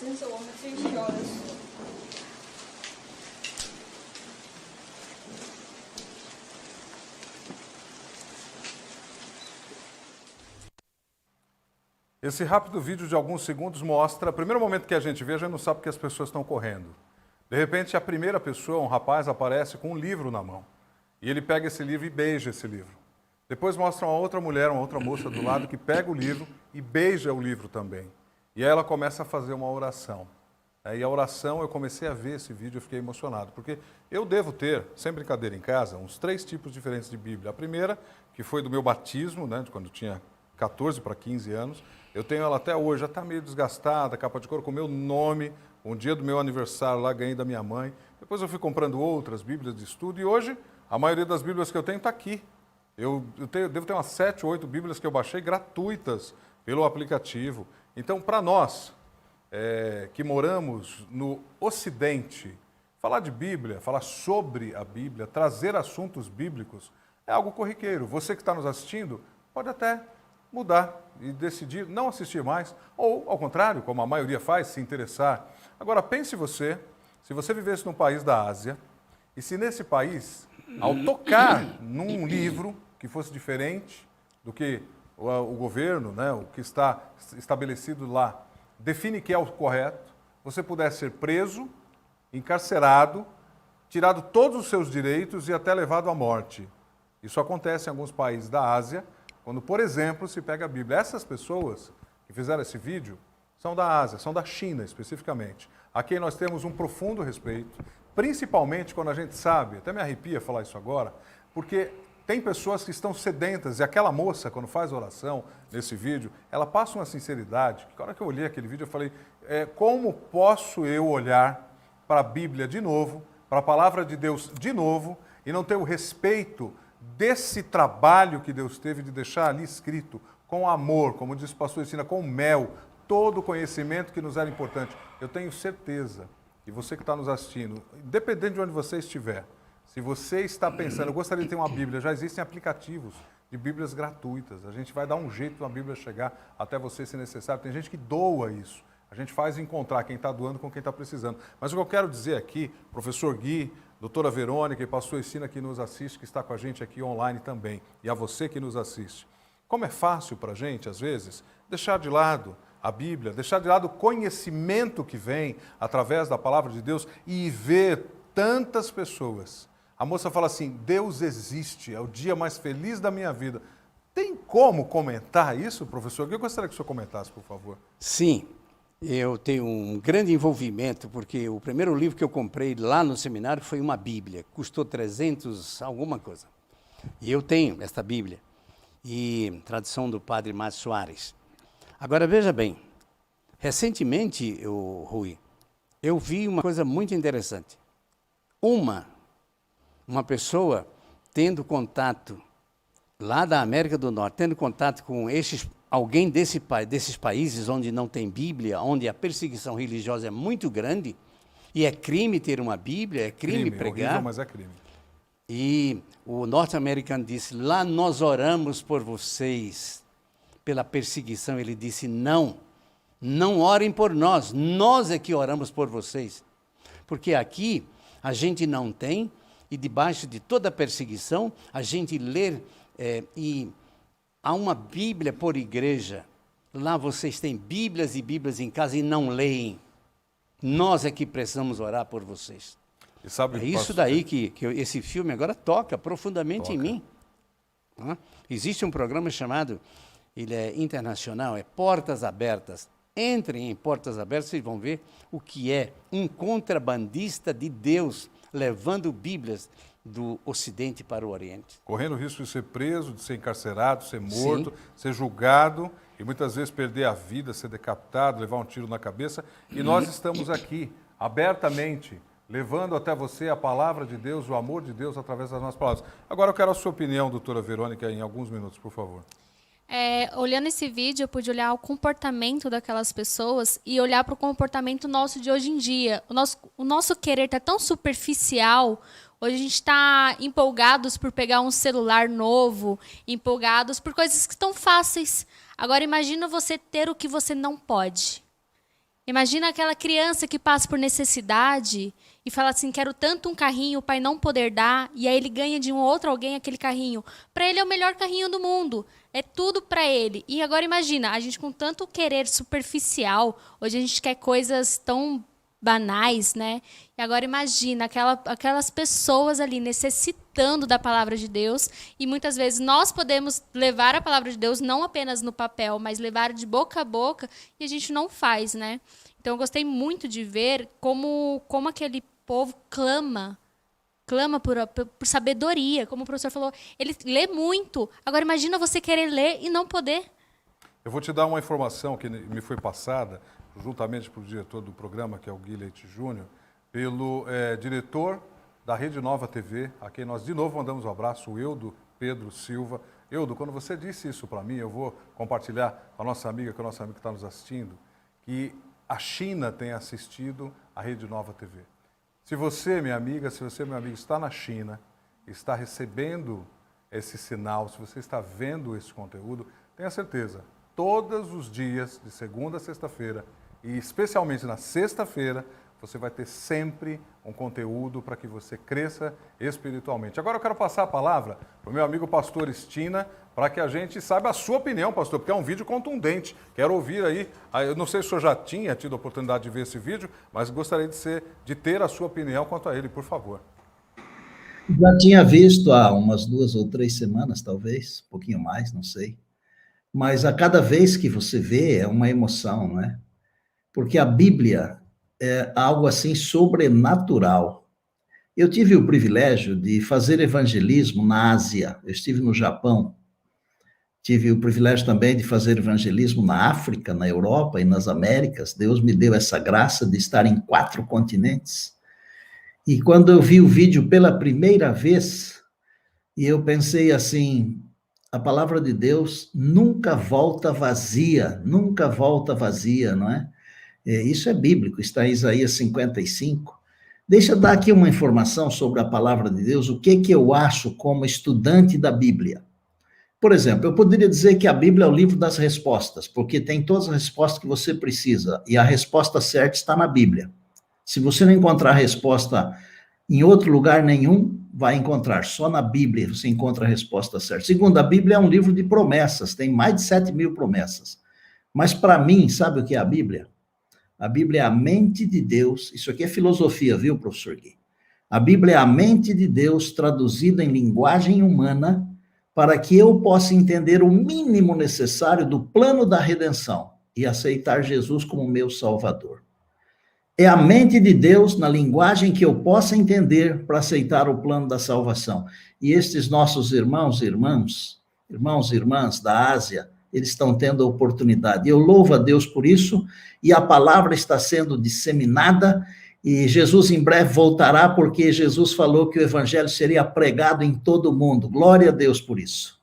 真是我们最需要的事。Esse rápido vídeo de alguns segundos mostra, primeiro momento que a gente vê, a gente não sabe porque as pessoas estão correndo. De repente, a primeira pessoa, um rapaz, aparece com um livro na mão. E ele pega esse livro e beija esse livro. Depois mostra uma outra mulher, uma outra moça do lado que pega o livro e beija o livro também. E aí ela começa a fazer uma oração. E a oração, eu comecei a ver esse vídeo e fiquei emocionado, porque eu devo ter, sem brincadeira em casa, uns 3 tipos diferentes de Bíblia. A primeira, que foi do meu batismo, né, de quando eu tinha 14 para 15 anos, eu tenho ela até hoje, já está meio desgastada, capa de couro com o meu nome, um dia do meu aniversário lá ganhei da minha mãe. Depois eu fui comprando outras Bíblias de estudo e hoje a maioria das Bíblias que eu tenho está aqui. Eu devo ter umas 7 ou 8 Bíblias que eu baixei gratuitas pelo aplicativo. Então, para nós que moramos no Ocidente, falar de Bíblia, falar sobre a Bíblia, trazer assuntos bíblicos é algo corriqueiro. Você que está nos assistindo pode até mudar e decidir não assistir mais, ou, ao contrário, como a maioria faz, se interessar. Agora, pense você, se você vivesse num país da Ásia, e se nesse país, ao tocar num livro que fosse diferente do que o governo, né, o que está estabelecido lá, define que é o correto, você pudesse ser preso, encarcerado, tirado todos os seus direitos e até levado à morte. Isso acontece em alguns países da Ásia, quando, por exemplo, se pega a Bíblia. Essas pessoas que fizeram esse vídeo são da Ásia, são da China especificamente, a quem nós temos um profundo respeito, principalmente quando a gente sabe, até me arrepia falar isso agora, porque tem pessoas que estão sedentas, e aquela moça, quando faz oração nesse vídeo, ela passa uma sinceridade, que na hora que eu olhei aquele vídeo eu falei, como posso eu olhar para a Bíblia de novo, para a palavra de Deus de novo, e não ter o respeito desse trabalho que Deus teve de deixar ali escrito, com amor, como diz o pastor Ensina, com mel, todo o conhecimento que nos era importante. Eu tenho certeza que você que está nos assistindo, independente de onde você estiver, se você está pensando, eu gostaria de ter uma Bíblia, já existem aplicativos de Bíblias gratuitas. A gente vai dar um jeito da Bíblia chegar até você se necessário. Tem gente que doa isso. A gente faz encontrar quem está doando com quem está precisando. Mas o que eu quero dizer aqui, professor Gui, doutora Verônica e pastor Ensina que nos assiste, que está com a gente aqui online também, e a você que nos assiste. Como é fácil para a gente, às vezes, deixar de lado a Bíblia, deixar de lado o conhecimento que vem através da palavra de Deus e ver tantas pessoas. A moça fala assim, Deus existe, é o dia mais feliz da minha vida. Tem como comentar isso, professor? Eu gostaria que o senhor comentasse, por favor. Sim, eu tenho um grande envolvimento, porque o primeiro livro que eu comprei lá no seminário foi uma Bíblia, custou 300 alguma coisa. E eu tenho esta Bíblia, e tradução do padre Márcio Soares. Agora, veja bem, recentemente, Rui, eu vi uma coisa muito interessante. Uma pessoa tendo contato, lá da América do Norte, tendo contato com alguém desses países onde não tem Bíblia, onde a perseguição religiosa é muito grande, e é crime ter uma Bíblia, é crime pregar. Horrível, mas é crime. E o norte-americano disse, lá nós oramos por vocês, pela perseguição. Ele disse, não orem por nós, nós é que oramos por vocês. Porque aqui a gente não tem, e debaixo de toda a perseguição, a gente lê, e há uma Bíblia por igreja. Lá vocês têm Bíblias e Bíblias em casa e não leem. Nós é que precisamos orar por vocês. E sabe, é isso daí que esse filme agora toca profundamente em mim. Existe um programa chamado, ele é internacional, é Portas Abertas. Entrem em Portas Abertas, vocês vão ver o que é um contrabandista de Deus levando Bíblias do Ocidente para o Oriente. Correndo o risco de ser preso, de ser encarcerado, de ser morto, ser julgado e muitas vezes perder a vida, ser decapitado, levar um tiro na cabeça. E nós estamos aqui, abertamente, levando até você a palavra de Deus, o amor de Deus através das nossas palavras. Agora eu quero a sua opinião, doutora Verônica, em alguns minutos, por favor. Olhando esse vídeo, eu pude olhar o comportamento daquelas pessoas e olhar para o comportamento nosso de hoje em dia. O nosso querer está tão superficial. Hoje a gente está empolgados por pegar um celular novo, empolgados por coisas que estão fáceis. Agora imagina você ter o que você não pode. Imagina aquela criança que passa por necessidade e fala assim, quero tanto um carrinho, o pai não poder dar, e aí ele ganha de um outro alguém aquele carrinho. Para ele é o melhor carrinho do mundo, é tudo para ele. E agora imagina, a gente com tanto querer superficial, hoje a gente quer coisas tão banais, né? E agora imagina aquelas pessoas ali necessitando da palavra de Deus, e muitas vezes nós podemos levar a palavra de Deus não apenas no papel, mas levar de boca a boca, e a gente não faz, né? Então eu gostei muito de ver como aquele povo clama por sabedoria, como o professor falou, ele lê muito. Agora imagina você querer ler e não poder. Eu vou te dar uma informação que me foi passada, juntamente para o diretor do programa, que é o Gui Leite Júnior, pelo diretor da Rede Nova TV, a quem nós de novo mandamos um abraço, o Eudo Pedro Silva. Eudo, quando você disse isso para mim, eu vou compartilhar com a nossa amiga, que está nos assistindo, que a China tem assistido a Rede Nova TV. Se você, minha amiga, meu amigo, está na China, está recebendo esse sinal, se você está vendo esse conteúdo, tenha certeza, todos os dias, de segunda a sexta-feira, e especialmente na sexta-feira, você vai ter sempre um conteúdo para que você cresça espiritualmente. Agora eu quero passar a palavra para o meu amigo pastor Estina, para que a gente saiba a sua opinião, pastor, porque é um vídeo contundente. Quero ouvir aí, eu não sei se o senhor já tinha tido a oportunidade de ver esse vídeo, mas gostaria de ter a sua opinião quanto a ele, por favor. Já tinha visto há umas 2 ou 3 semanas, talvez, um pouquinho mais, não sei. Mas a cada vez que você vê, é uma emoção, não é? Porque a Bíblia é algo assim sobrenatural. Eu tive o privilégio de fazer evangelismo na Ásia. Eu estive no Japão. Tive o privilégio também de fazer evangelismo na África, na Europa e nas Américas. Deus me deu essa graça de estar em 4 continentes. E quando eu vi o vídeo pela primeira vez, e eu pensei assim, a palavra de Deus nunca volta vazia, não é? Isso é bíblico, está em Isaías 55. Deixa eu dar aqui uma informação sobre a palavra de Deus, o que eu acho como estudante da Bíblia. Por exemplo, eu poderia dizer que a Bíblia é o livro das respostas, porque tem todas as respostas que você precisa, e a resposta certa está na Bíblia. Se você não encontrar a resposta em outro lugar nenhum, vai encontrar. Só na Bíblia você encontra a resposta certa. Segundo, a Bíblia é um livro de promessas, tem mais de 7.000 promessas. Mas para mim, sabe o que é a Bíblia? A Bíblia é a mente de Deus. Isso aqui é filosofia, viu, professor Gui? A Bíblia é a mente de Deus traduzida em linguagem humana para que eu possa entender o mínimo necessário do plano da redenção e aceitar Jesus como meu Salvador. É a mente de Deus na linguagem que eu possa entender para aceitar o plano da salvação. E estes nossos irmãos e irmãs da Ásia, eles estão tendo a oportunidade. Eu louvo a Deus por isso, e a palavra está sendo disseminada, e Jesus em breve voltará, porque Jesus falou que o evangelho seria pregado em todo o mundo. Glória a Deus por isso.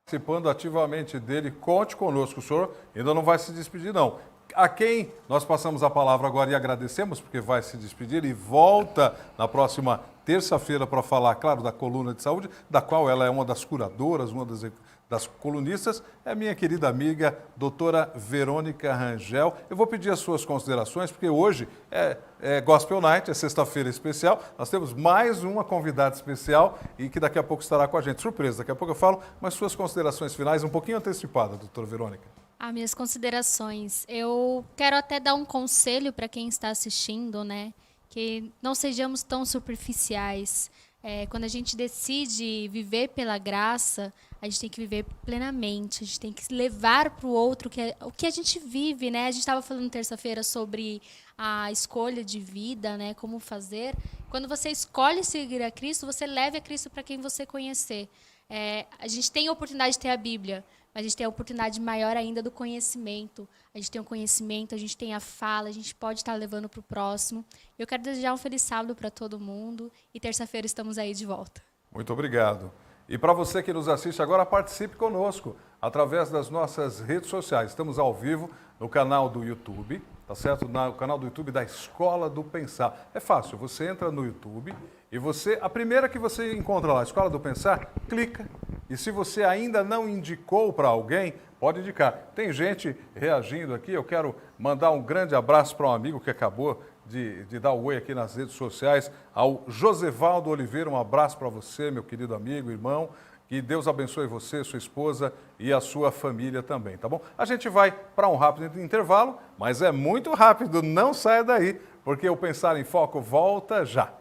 Participando ativamente dele, conte conosco. O senhor ainda não vai se despedir, não. A quem nós passamos a palavra agora e agradecemos, porque vai se despedir e volta na próxima terça-feira para falar, claro, da coluna de saúde, da qual ela é uma das curadoras, uma das colunistas, é a minha querida amiga, doutora Verônica Rangel. Eu vou pedir as suas considerações, porque hoje é Gospel Night, é sexta-feira especial, nós temos mais uma convidada especial e que daqui a pouco estará com a gente. Surpresa, daqui a pouco eu falo, mas suas considerações finais um pouquinho antecipadas, doutora Verônica. Minhas considerações. Eu quero até dar um conselho para quem está assistindo, né? Que não sejamos tão superficiais. Quando a gente decide viver pela graça, a gente tem que viver plenamente, a gente tem que levar para o outro o que a gente vive, né? A gente estava falando terça-feira sobre a escolha de vida, né? Como fazer. Quando você escolhe seguir a Cristo, você leve a Cristo para quem você conhecer. A gente tem a oportunidade de ter a Bíblia, mas a gente tem a oportunidade maior ainda do conhecimento. A gente tem o conhecimento, a gente tem a fala, a gente pode estar levando para o próximo. Eu quero desejar um feliz sábado para todo mundo e terça-feira estamos aí de volta. Muito obrigado. E para você que nos assiste agora, participe conosco através das nossas redes sociais. Estamos ao vivo no canal do YouTube, tá certo? No canal do YouTube da Escola do Pensar. É fácil, você entra no YouTube e a primeira que você encontra lá, Escola do Pensar, clica. E se você ainda não indicou para alguém, pode indicar. Tem gente reagindo aqui, eu quero mandar um grande abraço para um amigo que acabou de dar o oi aqui nas redes sociais, ao Josevaldo Oliveira, um abraço para você, meu querido amigo, irmão, que Deus abençoe você, sua esposa e a sua família também, tá bom? A gente vai para um rápido intervalo, mas é muito rápido, não saia daí, porque o Pensar em Foco volta já.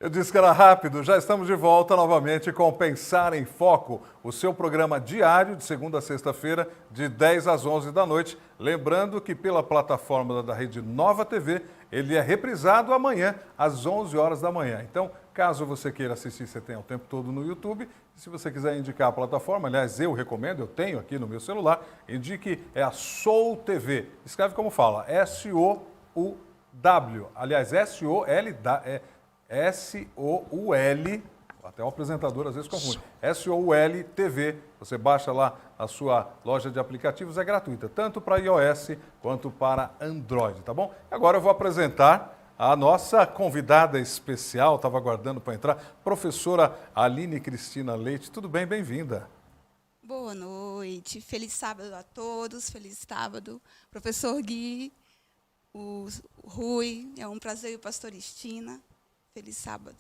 Eu disse que era rápido, já estamos de volta novamente com Pensar em Foco, o seu programa diário de segunda a sexta-feira, de 10 às 11 da noite. Lembrando que pela plataforma da Rede Nova TV, ele é reprisado amanhã, às 11 horas da manhã. Então, caso você queira assistir, você tem o tempo todo no YouTube. Se você quiser indicar a plataforma, aliás, eu recomendo, eu tenho aqui no meu celular, indique, é a Soul TV. Escreve como fala, S-O-U-W, aliás, S-O-U-L, até o apresentador às vezes confunde, S-O-U-L TV, você baixa lá a sua loja de aplicativos, é gratuita, tanto para iOS quanto para Android, tá bom? Agora eu vou apresentar a nossa convidada especial, estava aguardando para entrar, professora Aline Cristina Leite. Tudo bem? Bem-vinda. Boa noite, feliz sábado a todos, feliz sábado, professor Gui, o Rui, é um prazer, o pastor Estina. Feliz sábado.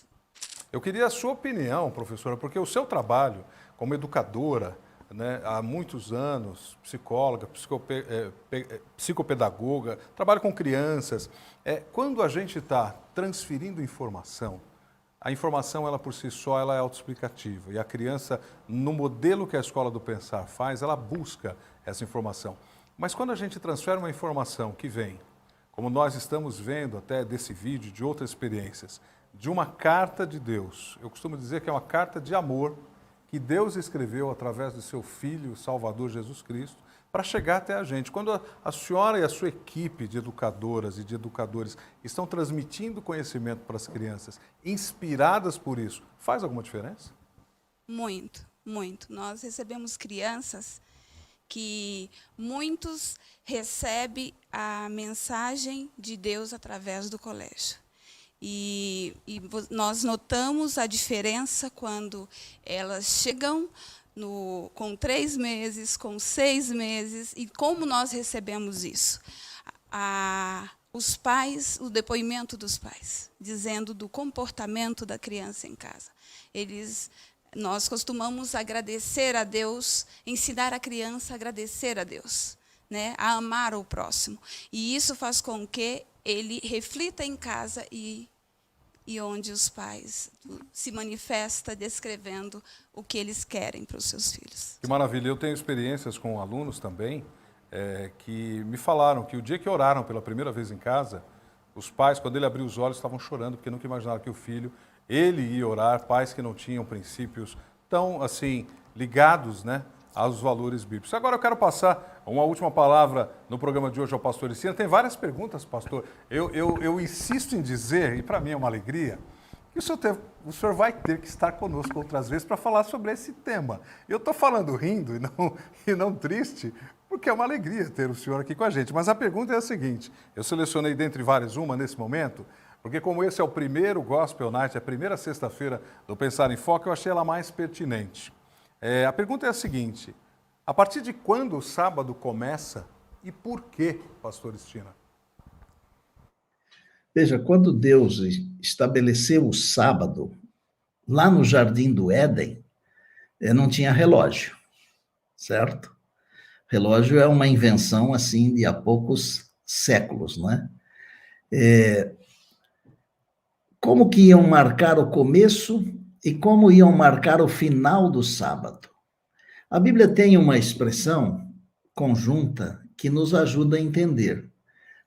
Eu queria a sua opinião, professora, porque o seu trabalho como educadora, né, há muitos anos, psicóloga, psicopedagoga, trabalho com crianças. Quando a gente está transferindo informação, a informação, ela por si só, ela é autoexplicativa. E a criança, no modelo que a Escola do Pensar faz, ela busca essa informação. Mas quando a gente transfere uma informação que vem, como nós estamos vendo até desse vídeo, de outras experiências, de uma carta de Deus. Eu costumo dizer que é uma carta de amor que Deus escreveu através do seu Filho, Salvador Jesus Cristo, para chegar até a gente. Quando a senhora e a sua equipe de educadoras e de educadores estão transmitindo conhecimento para as crianças, inspiradas por isso, faz alguma diferença? Muito, muito. Nós recebemos crianças que muitos recebem a mensagem de Deus através do colégio. E nós notamos a diferença quando elas chegam com 3 meses, com 6 meses, e como nós recebemos isso. Os pais, o depoimento dos pais, dizendo do comportamento da criança em casa. Nós costumamos agradecer a Deus, ensinar a criança a agradecer a Deus, né, a amar o próximo. E isso faz com que ele reflita em casa e onde os pais se manifestam descrevendo o que eles querem para os seus filhos. Que maravilha. Eu tenho experiências com alunos também que me falaram que o dia que oraram pela primeira vez em casa, os pais, quando ele abriu os olhos, estavam chorando porque nunca imaginaram que o filho, ele ia orar, pais que não tinham princípios tão assim ligados, né, aos valores bíblicos. Agora eu quero passar uma última palavra no programa de hoje ao pastor Estina. Tem várias perguntas, pastor. Eu insisto em dizer, e para mim é uma alegria, que o senhor vai ter que estar conosco outras vezes para falar sobre esse tema. Eu estou falando rindo e não triste, porque é uma alegria ter o senhor aqui com a gente. Mas a pergunta é a seguinte, eu selecionei dentre várias uma nesse momento, porque como esse é o primeiro Gospel Night, a primeira sexta-feira do Pensar em Foco, eu achei ela mais pertinente. A pergunta é a seguinte, a partir de quando o sábado começa e por quê, pastor Estina? Veja, quando Deus estabeleceu o sábado, lá no Jardim do Éden, não tinha relógio, certo? Relógio é uma invenção, assim, de há poucos séculos, não é? Como que iam marcar o começo e como iam marcar o final do sábado. A Bíblia tem uma expressão conjunta que nos ajuda a entender.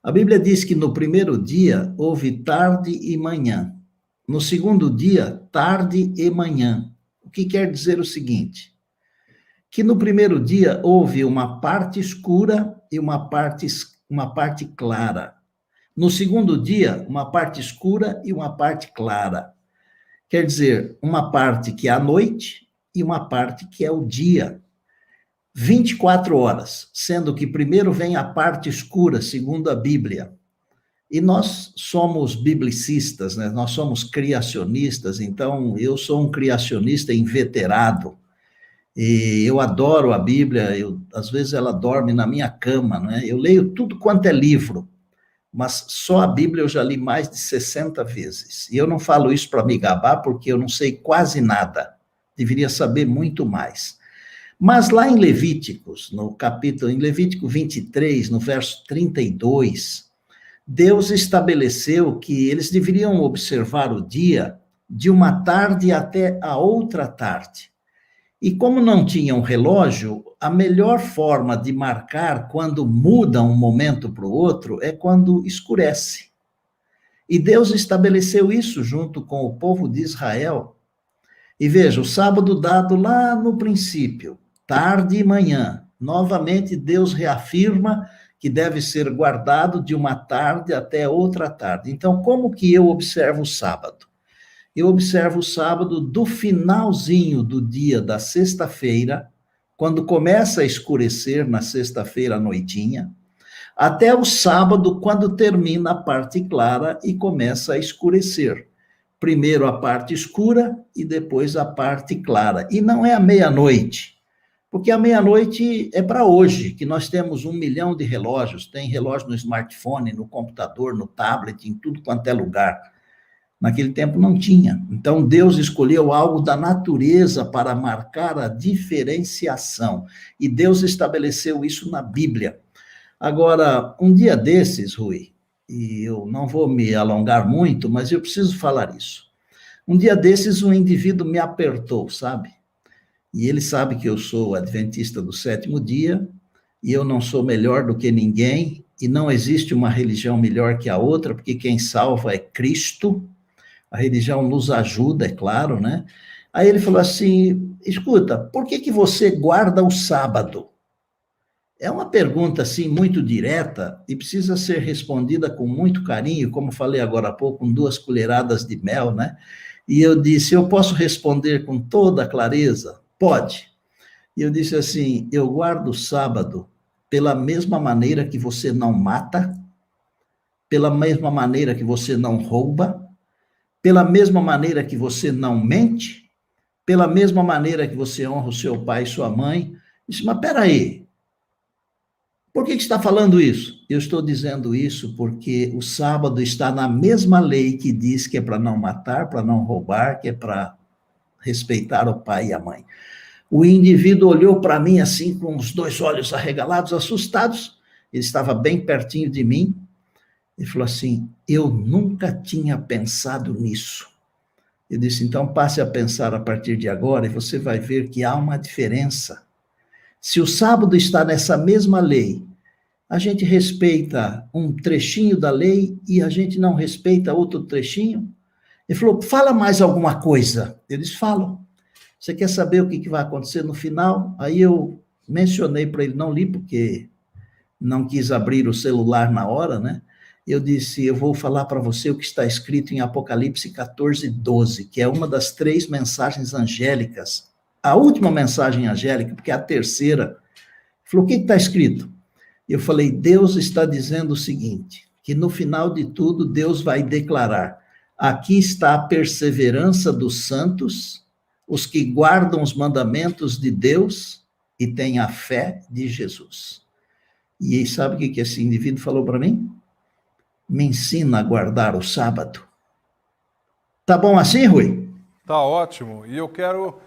A Bíblia diz que no primeiro dia houve tarde e manhã. No segundo dia, tarde e manhã. O que quer dizer o seguinte: que no primeiro dia houve uma parte escura e uma parte clara. No segundo dia, uma parte escura e uma parte clara. Quer dizer, uma parte que é a noite e uma parte que é o dia. 24 horas, sendo que primeiro vem a parte escura, segundo a Bíblia. E nós somos biblicistas, né? Nós somos criacionistas, então eu sou um criacionista inveterado. E eu adoro a Bíblia, às vezes ela dorme na minha cama, né? Eu leio tudo quanto é livro, mas só a Bíblia eu já li mais de 60 vezes. E eu não falo isso para me gabar, porque eu não sei quase nada. Deveria saber muito mais. Mas lá em Levíticos, em Levítico 23, no verso 32, Deus estabeleceu que eles deveriam observar o dia de uma tarde até a outra tarde. E como não tinham relógio, a melhor forma de marcar quando muda um momento para o outro é quando escurece. E Deus estabeleceu isso junto com o povo de Israel. E veja, o sábado dado lá no princípio, tarde e manhã, novamente Deus reafirma que deve ser guardado de uma tarde até outra tarde. Então, como que eu observo o sábado? Eu observo o sábado do finalzinho do dia da sexta-feira, quando começa a escurecer na sexta-feira à noitinha, até o sábado, quando termina a parte clara e começa a escurecer. Primeiro a parte escura e depois a parte clara. E não é a meia-noite, porque a meia-noite é para hoje, que nós temos 1 milhão de relógios, tem relógio no smartphone, no computador, no tablet, em tudo quanto é lugar. Naquele tempo não tinha. Então Deus escolheu algo da natureza para marcar a diferenciação. E Deus estabeleceu isso na Bíblia. Agora, um dia desses, Rui, e eu não vou me alongar muito, mas eu preciso falar isso. Um dia desses, um indivíduo me apertou, sabe? E ele sabe que eu sou adventista do sétimo dia, e eu não sou melhor do que ninguém, e não existe uma religião melhor que a outra, porque quem salva é Cristo. A religião nos ajuda, é claro, né? Aí ele falou assim: escuta, por que você guarda o sábado? É uma pergunta, assim, muito direta e precisa ser respondida com muito carinho, como falei agora há pouco, com 2 colheradas de mel, né? E eu disse: eu posso responder com toda clareza? Pode. E eu disse assim: eu guardo o sábado pela mesma maneira que você não mata, pela mesma maneira que você não rouba, pela mesma maneira que você não mente, pela mesma maneira que você honra o seu pai e sua mãe. Eu disse: mas peraí, por que está falando isso? Eu estou dizendo isso porque o sábado está na mesma lei que diz que é para não matar, para não roubar, que é para respeitar o pai e a mãe. O indivíduo olhou para mim assim, com os 2 olhos arregalados, assustados. Ele estava bem pertinho de mim. Ele falou assim: eu nunca tinha pensado nisso. Eu disse: então passe a pensar a partir de agora e você vai ver que há uma diferença. Se o sábado está nessa mesma lei, a gente respeita um trechinho da lei e a gente não respeita outro trechinho. Ele falou: fala mais alguma coisa. Eu disse: falo. Você quer saber o que vai acontecer no final? Aí eu mencionei para ele, não li porque não quis abrir o celular na hora, né? Eu disse: eu vou falar para você o que está escrito em Apocalipse 14:12, que é uma das 3 mensagens angélicas. A última mensagem angélica, porque é a terceira. Ele falou: o que está escrito? Eu falei: Deus está dizendo o seguinte, que no final de tudo Deus vai declarar: aqui está a perseverança dos santos, os que guardam os mandamentos de Deus e têm a fé de Jesus. E sabe o que esse indivíduo falou para mim? Me ensina a guardar o sábado. Tá bom assim, Rui? Tá ótimo. E eu quero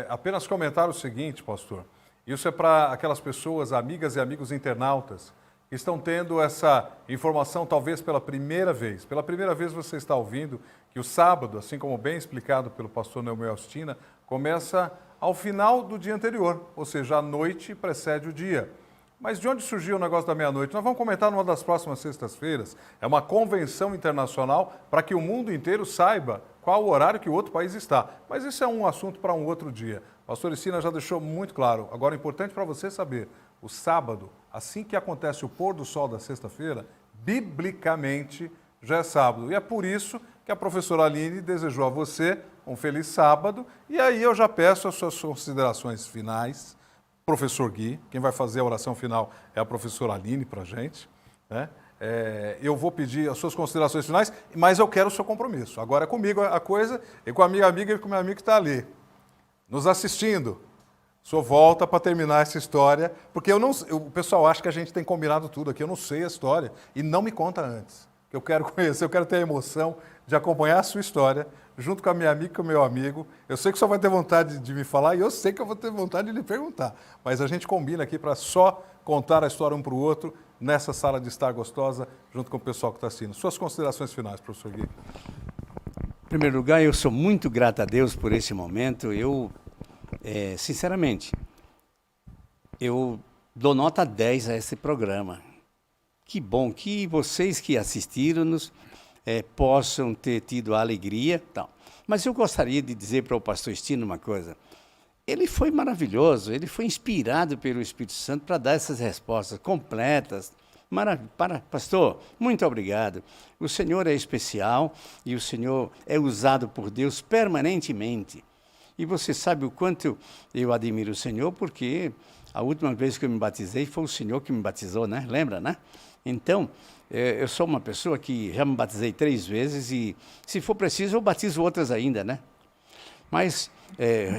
apenas comentar o seguinte, pastor. Isso é para aquelas pessoas, amigas e amigos internautas, que que estão tendo essa informação talvez pela primeira vez. Pela primeira vez você está ouvindo que o sábado, assim como bem explicado pelo pastor Neumel Austina, começa ao final do dia anterior, ou seja, a noite precede o dia. Mas de onde surgiu o negócio da meia-noite? Nós vamos comentar numa das próximas sextas-feiras. É uma convenção internacional para que o mundo inteiro saiba qual o horário que o outro país está. Mas isso é um assunto para um outro dia. O pastor Austina já deixou muito claro. Agora, é importante para você saber, o sábado, assim que acontece o pôr do sol da sexta-feira, biblicamente já é sábado. E é por isso que a professora Aline desejou a você um feliz sábado. E aí eu já peço as suas considerações finais. Professor Gui, quem vai fazer a oração final é a professora Aline para a gente, né? Eu vou pedir as suas considerações finais, mas eu quero o seu compromisso. Agora é comigo a coisa e com a minha amiga e com o meu amigo que está ali, nos assistindo. O senhor volta para terminar essa história, porque o pessoal acha que a gente tem combinado tudo aqui, eu não sei a história, e não me conta antes. Eu quero conhecer, eu quero ter a emoção de acompanhar a sua história, junto com a minha amiga e com o meu amigo. Eu sei que o senhor vai ter vontade de me falar e eu sei que eu vou ter vontade de lhe perguntar. Mas a gente combina aqui para só contar a história um para o outro, nessa sala de estar gostosa, junto com o pessoal que está assistindo. Suas considerações finais, professor Gui. Em primeiro lugar, eu sou muito grato a Deus por esse momento. Sinceramente, eu dou nota 10 a esse programa. Que bom que vocês que assistiram-nos possam ter tido a alegria. Tal. Mas eu gostaria de dizer para o pastor Estino uma coisa. Ele foi maravilhoso, ele foi inspirado pelo Espírito Santo para dar essas respostas completas. Pastor, muito obrigado. O Senhor é especial e o Senhor é usado por Deus permanentemente. E você sabe o quanto eu admiro o Senhor, porque a última vez que eu me batizei foi o Senhor que me batizou, né? Lembra, né? Então, eu sou uma pessoa que já me batizei 3 vezes e, se for preciso, eu batizo outras ainda, né? Mas,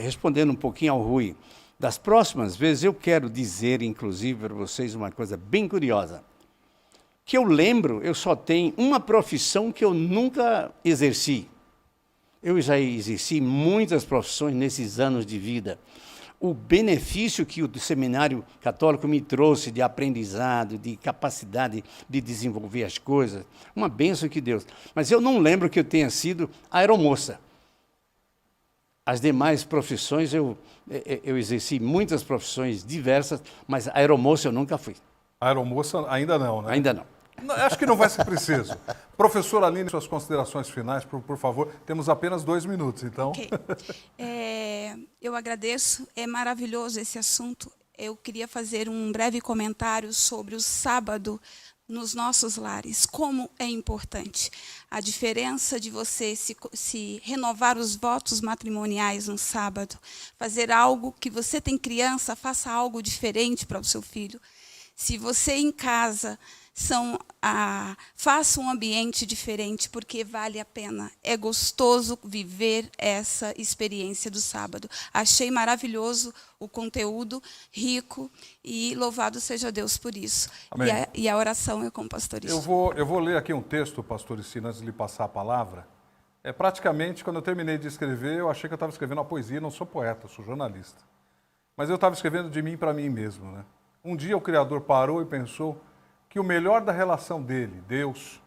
respondendo um pouquinho ao Rui, das próximas vezes eu quero dizer, inclusive, para vocês uma coisa bem curiosa. Que eu lembro, eu só tenho uma profissão que eu nunca exerci. Eu já exerci muitas profissões nesses anos de vida. O benefício que o seminário católico me trouxe de aprendizado, de capacidade de desenvolver as coisas, uma bênção que Deus. Mas eu não lembro que eu tenha sido aeromoça. As demais profissões, eu exerci muitas profissões diversas, mas aeromoça eu nunca fui. Aeromoça ainda não, né? Ainda não. Acho que não vai ser preciso. Professora Aline, suas considerações finais, por favor. Temos apenas 2 minutos, então. Okay. Eu agradeço, é maravilhoso esse assunto. Eu queria fazer um breve comentário sobre o sábado nos nossos lares. Como é importante a diferença de você se renovar os votos matrimoniais no sábado, fazer algo que você tem criança, faça algo diferente para o seu filho. Se você em casa faça um ambiente diferente, porque vale a pena. É gostoso viver essa experiência do sábado. Achei maravilhoso o conteúdo, rico, e louvado seja Deus por isso. E a oração é com o pastor Estino. Eu vou ler aqui um texto, pastor Estino, antes de lhe passar a palavra. Praticamente, quando eu terminei de escrever, eu achei que eu estava escrevendo uma poesia, não sou poeta, sou jornalista. Mas eu estava escrevendo de mim para mim mesmo, né? Um dia o Criador parou e pensou que o melhor da relação dele, Deus,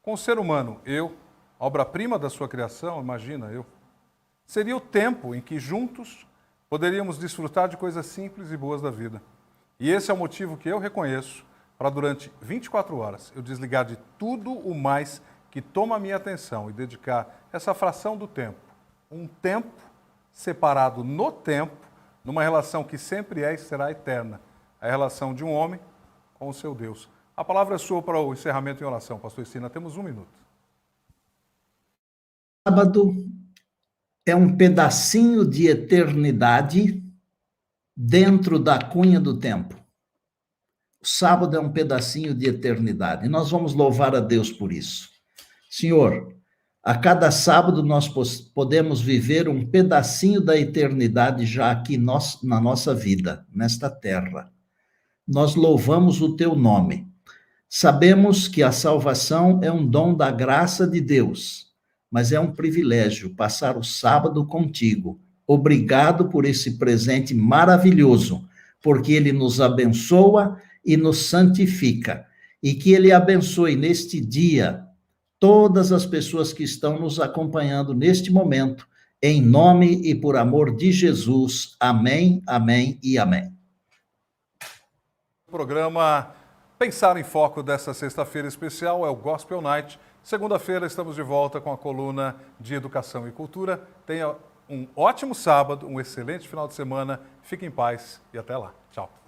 com o ser humano, eu, obra-prima da sua criação, imagina eu, seria o tempo em que juntos poderíamos desfrutar de coisas simples e boas da vida. E esse é o motivo que eu reconheço para, durante 24 horas, eu desligar de tudo o mais que toma a minha atenção e dedicar essa fração do tempo, um tempo separado no tempo, numa relação que sempre é e será eterna, a relação de um homem com o seu Deus. A palavra é sua para o encerramento em oração, pastor Estino. Temos 1 minuto. Sábado é um pedacinho de eternidade dentro da cunha do tempo. O sábado é um pedacinho de eternidade. E nós vamos louvar a Deus por isso. Senhor, a cada sábado nós podemos viver um pedacinho da eternidade já aqui na nossa vida, nesta terra. Nós louvamos o teu nome. Sabemos que a salvação é um dom da graça de Deus, mas é um privilégio passar o sábado contigo. Obrigado por esse presente maravilhoso, porque ele nos abençoa e nos santifica. e que Ele abençoe neste dia todas as pessoas que estão nos acompanhando neste momento, em nome e por amor de Jesus. Amém, amém e amém. O programa Pensar em Foco desta sexta-feira especial é o Gospel Night. Segunda-feira estamos de volta com a coluna de Educação e Cultura. Tenha um ótimo sábado, um excelente final de semana. Fique em paz e até lá. Tchau.